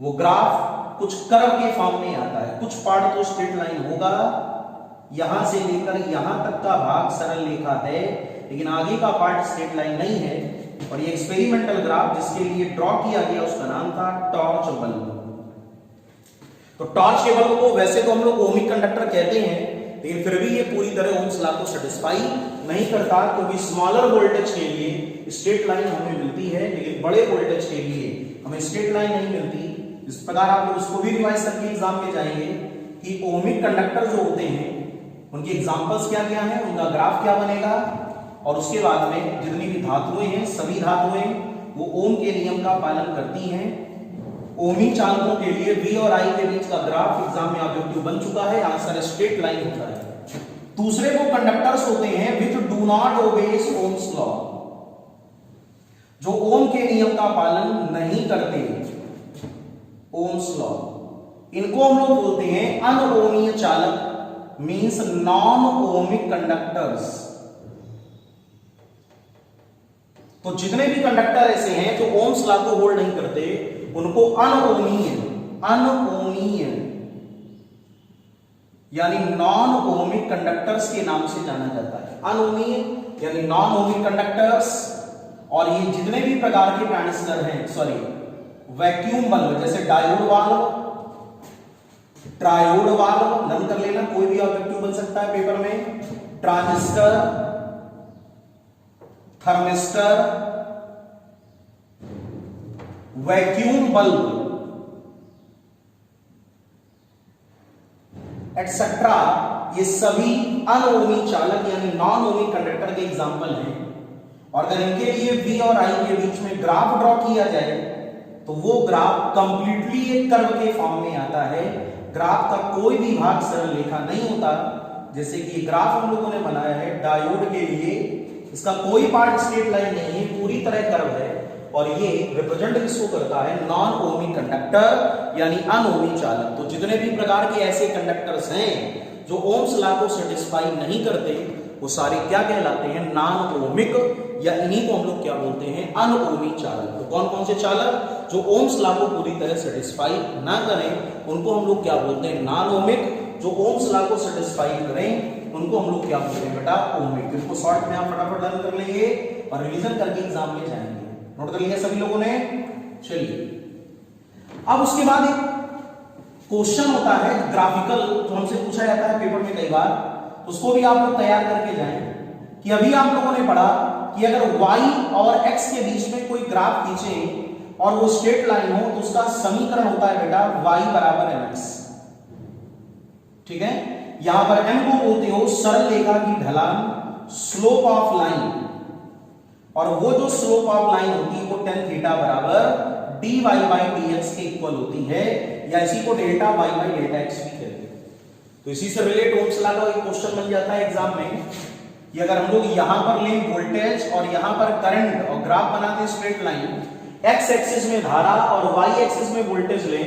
वो ग्राफ कुछ कर्व के फॉर्म में आता है। कुछ पार्ट तो स्ट्रेट लाइन होगा, यहां से लेकर यहां तक का भाग सरल रेखा है, लेकिन आगे का पार्ट स्ट्रेट लाइन नहीं है। और ये एक्सपेरिमेंटल ग्राफ जिसके लिए ड्रॉ किया गया उसका नाम था टॉर्च बल्ब। तो टॉर्च के बल्ब को वैसे तो हम लोग ओमिक कंडक्टर कहते हैं, लेकिन फिर भी ये पूरी तरह ओम्स लॉ को सेटिस्फाई नहीं करता, क्योंकि स्मॉलर वोल्टेज के लिए स्ट्रेट लाइन हमें मिलती है, लेकिन बड़े वोल्टेज के लिए हमें स्ट्रेट लाइन नहीं मिलती। इस प्रकार आप लोग उसको भी रिवाइज करके एग्जाम में जाएंगे कि ओमिक कंडक्टर जो होते हैं उनके एग्जांपल्स क्या क्या हैं, उनका ग्राफ क्या बनेगा, और उसके बाद में जितनी भी धातुएं हैं, सभी धातुएं वो ओम के नियम का पालन करती हैं। ओमीय चालकों के लिए V और I के बीच का ग्राफ एग्जाम में ऑब्जेक्टिव बन चुका है, आंसर स्ट्रेट लाइन होता है। दूसरे वो कंडक्टर्स होते हैं which do not obeys Ohm's law, जो ओम के नियम का पालन नहीं करते। Ohm's law. इनको हम लोग बोलते हैं अनओमीय चालक, मींस नॉन ओमिक कंडक्टर्स। तो जितने भी कंडक्टर ऐसे हैं जो ओम्स लॉ को होल्ड नहीं करते उनको अनओमीय यानी नॉन ओमिक कंडक्टर्स के नाम से जाना जाता है। अनओमीय यानी नॉन ओमिक कंडक्टर्स। और ये जितने भी प्रकार के ट्रांजिस्टर हैं, सॉरी वैक्यूम बल्ब, जैसे डायोड वाल्व, ट्रायोड वाल्व, नन कर लेना, कोई भी ऑब्जेक्टिव बन सकता है पेपर में, transistor, thermistor, vacuum bulb etcetera, ये सभी अनओमी चालक यानी नॉन ओमी कंडक्टर के एग्जाम्पल हैं। और अगर इनके लिए V और I के बीच में ग्राफ ड्रॉ किया जाए तो वो ग्राफ कंप्लीटली एक कर्व के फॉर्म में आता है। ग्राफ का कोई भी भाग सरल रेखा नहीं होता। जैसे कि ग्राफ हम लोगों ने बनाया है डायोड के लिए, इसका कोई पार्ट स्ट्रेट लाइन नहीं है, पूरी तरह कर्व है। और ये रिप्रेजेंट किसको करता है? नॉन ओमी कंडक्टर यानी अनओमी चालक। तो जितने भी प्रकार के ऐसे कंडक्टर्स हैं जो ओम्स लॉ को सेटिस्फाई नहीं करते वो सारे क्या कहलाते हैं? नॉन ओमिक, या इन्हीं को हम लोग क्या बोलते हैं? अनओमी चालक। तो कौन कौन से चालक जो ओम्स लॉ को पूरी तरह सेटिस्फाई ना करें उनको हम लोग क्या बोलते हैं? Non ohmic. जो ओम्स लॉ को सेटिस्फाई करें उनको हम लोग क्या बोलते हैं बेटा? ओमिक। इसको शॉर्ट में आप फटाफट लर्न कर लेंगे और रिवीजन करके एग्जाम में जाएंगे। नोट कर लिया सभी लोगों ने? चलिए अब उसके बाद एक क्वेश्चन होता है ग्राफिकल, जो हमसे पूछा जाता है पेपर में कई बार, तो उसको भी आप लोग तैयार करके जाएं कि अभी आप लोगों ने पढ़ा कि अगर y और x के बीच में कोई ग्राफ खींचे और वो स्ट्रेट लाइन हो तो उसका समीकरण होता है बेटा y बराबर mx। ठीक है, यहां पर m को बोलते हो सरल रेखा की ढलान, स्लोप ऑफ लाइन, और वो जो स्लोप ऑफ लाइन होती है वो tan थीटा बराबर dy बाई dx के इक्वल होती है, या इसी को delta y by delta x भी कहते हैं। तो इसी से रिलेट ओम्स लॉ का एक क्वेश्चन बन जाता है एग्जाम में कि अगर हम लोग यहां पर लें वोल्टेज और यहां पर करंट और ग्राफ बनाते हैं स्ट्रेट लाइन, x एक्सिस में धारा और y एक्सिस में वोल्टेज लें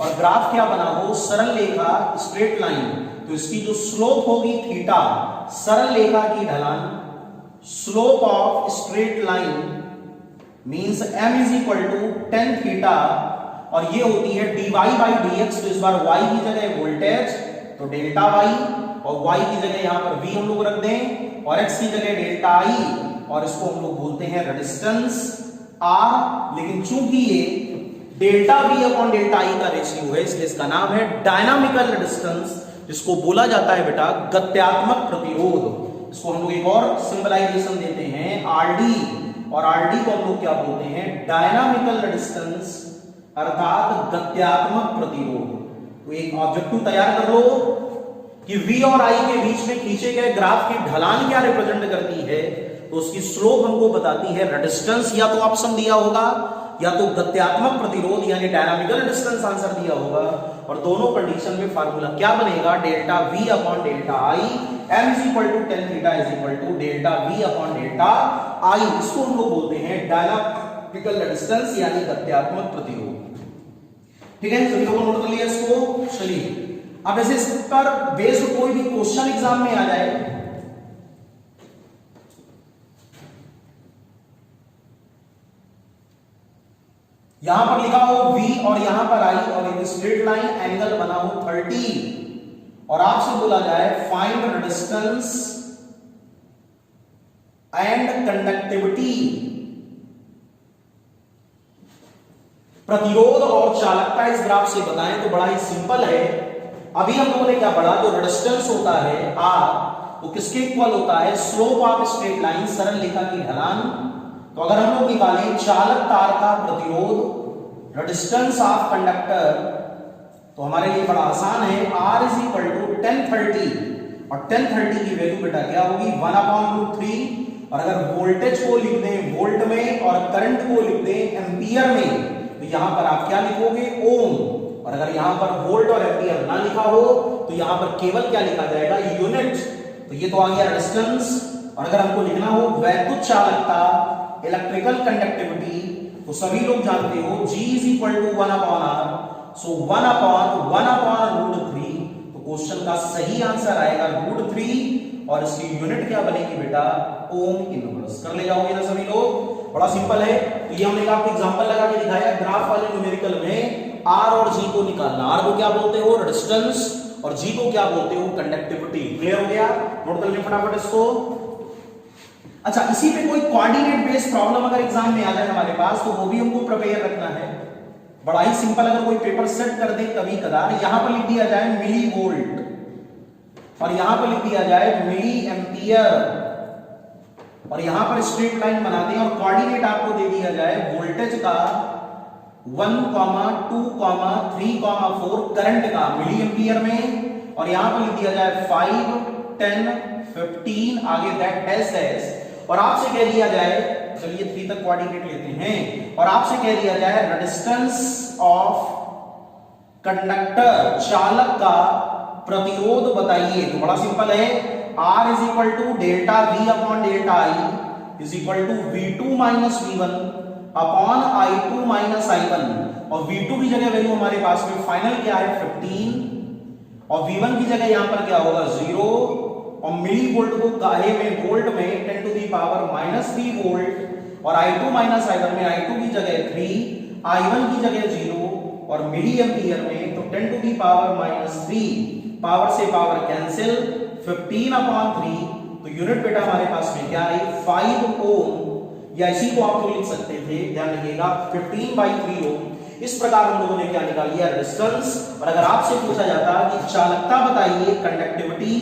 और ग्राफ क्या बना हो? सरल रेखा स्ट्रेट लाइन, तो इसकी जो स्लोप होगी थीटा, सरल रेखा की ढलान, slope of straight line means m is equal to tan theta, और ये होती है dy बाई dx। तो इस बार y की जगह वोल्टेज तो डेल्टा y, और y की जगह यहां पर v हम लोग रख दें, और x की जगह डेल्टा i, और इसको हम लोग बोलते हैं रेजिस्टेंस r। लेकिन चूंकि ये delta v upon delta i का रेशियो है इसलिए इसका नाम है डायनामिकल रेजिस्टेंस, जिसको बोला जाता है बेटा गत्यात्मक प्रतिरोध। इसको हम लोग एक और सिंबलाइजेशन देते हैं rd, और rd को हम लोग क्या बोलते हैं? डायनामिकल रेजिस्टेंस अर्थात गत्यात्मक प्रतिरोध। तो एक ऑब्जेक्टिव तैयार कर लो कि v और i के बीच में खींचे गए ग्राफ की ढलान क्या रिप्रेजेंट करती है, तो उसकी स्लोप हमको बताती है रेजिस्टेंस। या तो ऑप्शन दिया होगा या तो गत्यात्मक प्रतिरोध यानी डायनामिकल रेजिस्टेंस आंसर दिया होगा, और दोनों कंडीशन में फार्मूला क्या बनेगा? Delta v upon delta i, m is equal to tan theta is equal to delta v upon delta i। इसको हम लोग बोलते हैं डायनामिकल रेजिस्टेंस यानी गत्यात्मक प्रतिरोध। ठीक है, सभी लोगों ने नोट कर लिया इसको? चलिए अब ऐसे इस पर बेस्ड कोई भी क्वेश्चन एग्जाम में आ जाए, यहां पर लिखा हो v और यहां पर i, और एक स्ट्रेट लाइन एंगल बना हो 30, और आपसे बोला जाए फाइंड रेजिस्टेंस एंड कंडक्टिविटी, प्रतिरोध और चालकता इस ग्राफ से बताएं, तो बड़ा ही सिंपल है। अभी हम लोगों ने क्या पढ़ा? जो रेजिस्टेंस होता है R, वो किसके इक्वल होता है? स्लोप ऑफ स्ट्रेट लाइन, सरल रेखा की ढलान। तो अगर हम लोग निकालें चालक तार का प्रतिरोध, रेजिस्टेंस ऑफ कंडक्टर, तो हमारे लिए बड़ा आसान है। R is equal to tan 30, और tan 30 की वैल्यू बेटा क्या होगी? 1/√3। और अगर वोल्टेज को लिख दें वोल्ट में और करंट को लिख दें एम्पियर में, तो यहां पर आप क्या लिखोगे? ओम। और अगर यहां पर वोल्ट और एम्पियर ना लिखा हो तो यहां पर केवल क्या लिखा जाएगा? यूनिट। तो ये तो आ गया रेजिस्टेंस। और अगर हमको लिखना हो वैद्युत चालकता, इलेक्ट्रिकल कंडक्टिविटी, तो सभी लोग जानते हो G is equal to 1/R, so 1/√3, तो क्वेश्चन का सही आंसर आएगा √3 और इसकी यूनिट क्या बनेगी बेटा, ओम इनवर्स। कर ले जाओगे ना सभी लोग, बड़ा सिंपल है। तो ये हमने आपको एग्जांपल लगा के दिखाया, ग्राफ वाले न्यूमेरिकल में आर और जी को निकालना। आर को क्या बोलते हो, रेजिस्टेंस, और जी को क्या बोलते हो, कंडक्टिविटी। क्लियर हो गया, नोट कर ले फटाफट इसको। अच्छा, इसी पे कोई कोऑर्डिनेट बेस्ड प्रॉब्लम अगर एग्जाम में आ जाए हमारे पास, तो वो भी हमको प्रिपेयर रखना है। बड़ा ही सिंपल, अगर कोई पेपर सेट कर दे कभी कदार, यहां पर लिख दिया जाए मिली वोल्ट और यहां पर लिख दिया जाए मिली एम्पियर, और यहां पर स्ट्रेट लाइन बना दें और कोऑर्डिनेट आपको दे दिया जाए वोल्टेज का 1, 2, 3, 4 करंट का मिली एम्पियर में, और यहां पर लिख दिया जाए 5, 10, 15 आगे दैट डैश, और आपसे कह दिया जाए, चलिए 3 तक कोऑर्डिनेट लेते हैं, और आपसे कह दिया जाए रेजिस्टेंस ऑफ कंडक्टर, चालक का प्रतिरोध बताइए। तो बड़ा सिंपल है, R is equal to delta V upon delta I is equal to V2 minus V1 upon I2 minus I1, और V2 की जगह वैल्यू हमारे पास में फाइनल क्या है 15, और V1 की जगह यहां पर क्या होगा 0, और मिली वोल्ट को काहे में वोल्ट में 10 टू दी पावर -3 वोल्ट, और I2 माइनस I1 में I2 की जगह 3, I1 की जगह 0, और मिली एम्पियर में तो 10 टू दी पावर -3, पावर से पावर कैंसिल, 15/3, तो यूनिट बेटा हमारे पास में क्या है 5 ओम, या इसी को आप लोग लिख सकते थे, ध्यान रखिएगा 15/3 ओम। इस प्रकार हम लोगों ने क्या निकाल लिया, रेजिस्टेंस। और अगर आपसे पूछा जाता कि चालकता बताइए, conductivity,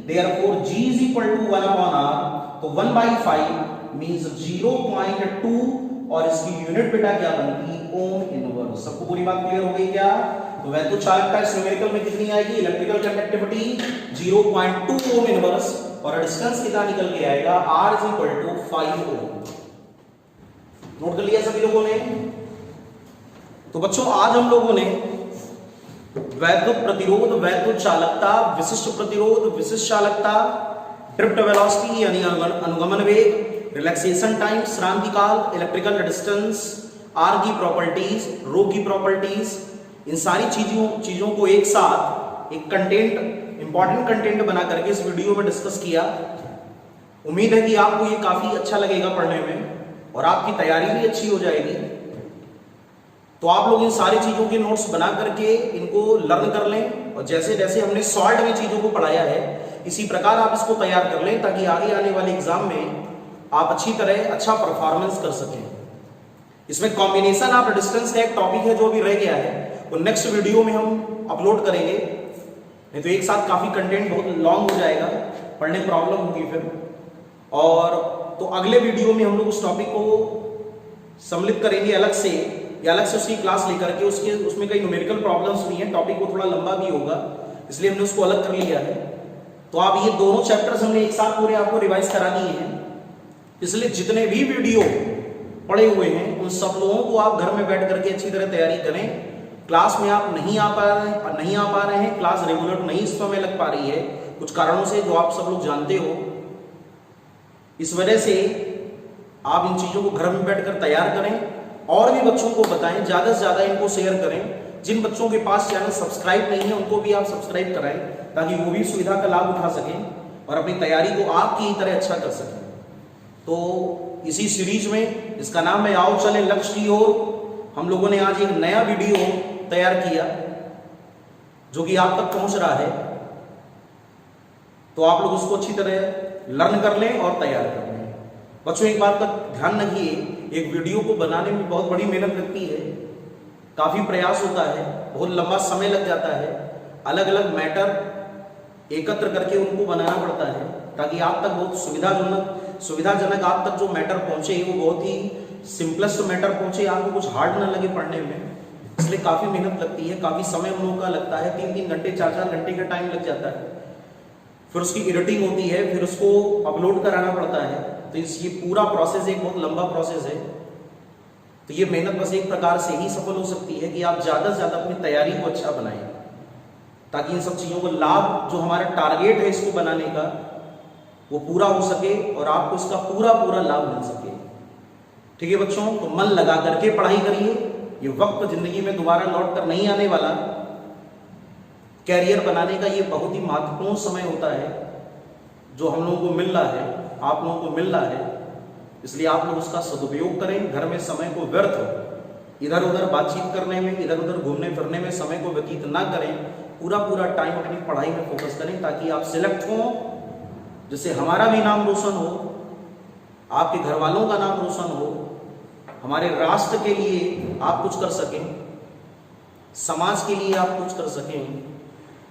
therefore G is equal to 1/R, तो 1/5 means 0.2, और इसकी यूनिट बेटा क्या बनती, ओम इनवर्स। सबको पूरी बात क्लियर हो गई क्या? तो वह तो चालकता इस न्यूमेरिकल में कितनी आएगी, इलेक्ट्रिकल कंडक्टिविटी 0.2 ओम इनवर्स, और रेजिस्टेंस कितना निकल के आएगा, R is equal to 5 ohm. नोट कर लिया सभी लोगों ने? तो बच्चों आज हम लोगों ने वैद्युत प्रतिरोध, वैद्युत चालकता, विशिष्ट प्रतिरोध, विशिष्ट चालकता, ड्रिफ्ट वेलोसिटी यानी अनुगमन वेग, रिलैक्सेशन टाइम श्रांति काल, इलेक्ट्रिकल रेजिस्टेंस, आर की प्रॉपर्टीज, रो की प्रॉपर्टीज, इन सारी चीजों को एक साथ एक कंटेंट, इंपॉर्टेंट कंटेंट बना करके इस वीडियो में डिस्कस किया। उम्मीद है कि आपको ये काफी अच्छा लगेगा पढ़ने में और आपकी तैयारी भी अच्छी हो जाएगी। तो आप लोग इन सारी चीजों के नोट्स बना करके इनको लर्न कर लें, और जैसे जैसे हमने शॉर्ट में चीजों को पढ़ाया है इसी प्रकार आप इसको तैयार कर लें, ताकि आगे आने वाले एग्जाम में आप अच्छी तरह अच्छा परफॉर्मेंस कर सकें। इसमें कॉम्बिनेशन ऑफ रेजिस्टेंस का एक टॉपिक है जो भी रह गया है, वो नेक्स्ट वीडियो में हम अपलोड करेंगे, नहीं तो एक साथ काफी कंटेंट बहुत लॉन्ग हो जाएगा, पढ़ने प्रॉब्लम होगी फिर। और तो अगले वीडियो में हम लोग उस टॉपिक को सम्मिलित करेंगे अलग से, या अलग से उसकी क्लास लेकर के, उसमें कई न्यूमेरिकल प्रॉब्लम्स भी हैं, टॉपिक को थोड़ा लंबा भी होगा, इसलिए हमने उसको अलग कर लिया है। तो आप ये दोनों चैप्टर्स हमने एक साथ पूरे आपको रिवाइज करा दिए हैं, इसलिए जितने भी वीडियो पढ़े हुए हैं उन सब लोगों को आप घर में बैठ करके अच्छी तरह तैयारी करें। क्लास में आप नहीं आ पा रहे हैं, क्लास रेगुलर नहीं इस समय लग पा रही है कुछ कारणों से, जो आप सब लोग जानते हो। इस वजह से आप इन चीजों को घर में बैठकर तैयार करें, और भी बच्चों को बताएं, ज्यादा से ज्यादा इनको शेयर करें। जिन बच्चों के पास चैनल सब्सक्राइब नहीं है उनको भी आप सब्सक्राइब कराएं, ताकि वो भी सुविधा का लाभ उठा सकें और अपनी तैयारी को आपकी तरह अच्छा कर सकें। तो इसी सीरीज में, इसका नाम है आओ चले लक्ष्य की ओर, हम लोगों ने आज एक नया वीडियो तैयार किया जो कि आप तक पहुंच रहा है। तो आप लोग उसको अच्छी तरह लर्न कर लें और तैयार कर लें। बच्चों एक बात का ध्यान रखिए, एक वीडियो को बनाने में बहुत बड़ी मेहनत लगती है, काफी प्रयास होता है, बहुत लंबा समय लग जाता है, अलग अलग मैटर एकत्र करके उनको बनाना पड़ता है, ताकि आप तक बहुत सुविधाजनक आप तक जो मैटर पहुंचे वो बहुत ही सिंपलेस्ट मैटर पहुंचे, आपको कुछ हार्ड ना लगे पढ़ने में। इसलिए काफी मेहनत लगती है, काफी समय हम लोगों का लगता है, 3-3 घंटे 4-4 घंटे का टाइम लग जाता है। फिर उसकी एडिटिंग होती है, फिर उसको अपलोड कराना पड़ता है। तो ये पूरा प्रोसेस एक बहुत लंबा प्रोसेस है। तो ये मेहनत बस एक प्रकार से ही सफल हो सकती है कि आप ज्यादा से ज्यादा अपनी तैयारी को अच्छा बनाएं, ताकि इन सब चीजों को लाभ, जो हमारा टारगेट है इसको बनाने का, वो पूरा हो सके और आपको इसका पूरा लाभ मिल सके। ठीक है बच्चों, तो मन लगा करके पढ़ाई करिए, ये वक्त जिंदगी में दोबारा लौट कर नहीं आने वाला। कैरियर बनाने का ये बहुत ही महत्वपूर्ण समय होता है जो हम लोगों को मिल रहा है, आप लोगों को मिल रहा है, इसलिए आप लोग उसका सदुपयोग करें। घर में समय को व्यर्थ इधर उधर बातचीत करने में, इधर उधर घूमने फिरने में समय को व्यतीत ना करें। पूरा टाइम अपनी पढ़ाई में फोकस करें ताकि आप सिलेक्ट हों, जिससे हमारा भी नाम रोशन हो, आपके घर वालों का नाम रोशन हो, हमारे राष्ट्र के लिए आप कुछ कर सकें, समाज के लिए आप कुछ कर सकें।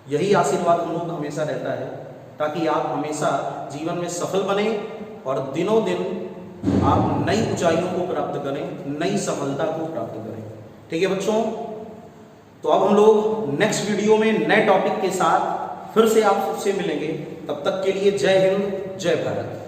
यही आशीर्वाद हम लोग हमेशा रहता है ताकि आप हमेशा जीवन में सफल बने और दिनों दिन आप नई ऊंचाइयों को प्राप्त करें, नई सफलता को प्राप्त करें। ठीक है बच्चों, तो अब हम लोग नेक्स्ट वीडियो में नए टॉपिक के साथ फिर से आपसे मिलेंगे। तब तक के लिए जय हिंद, जय भारत।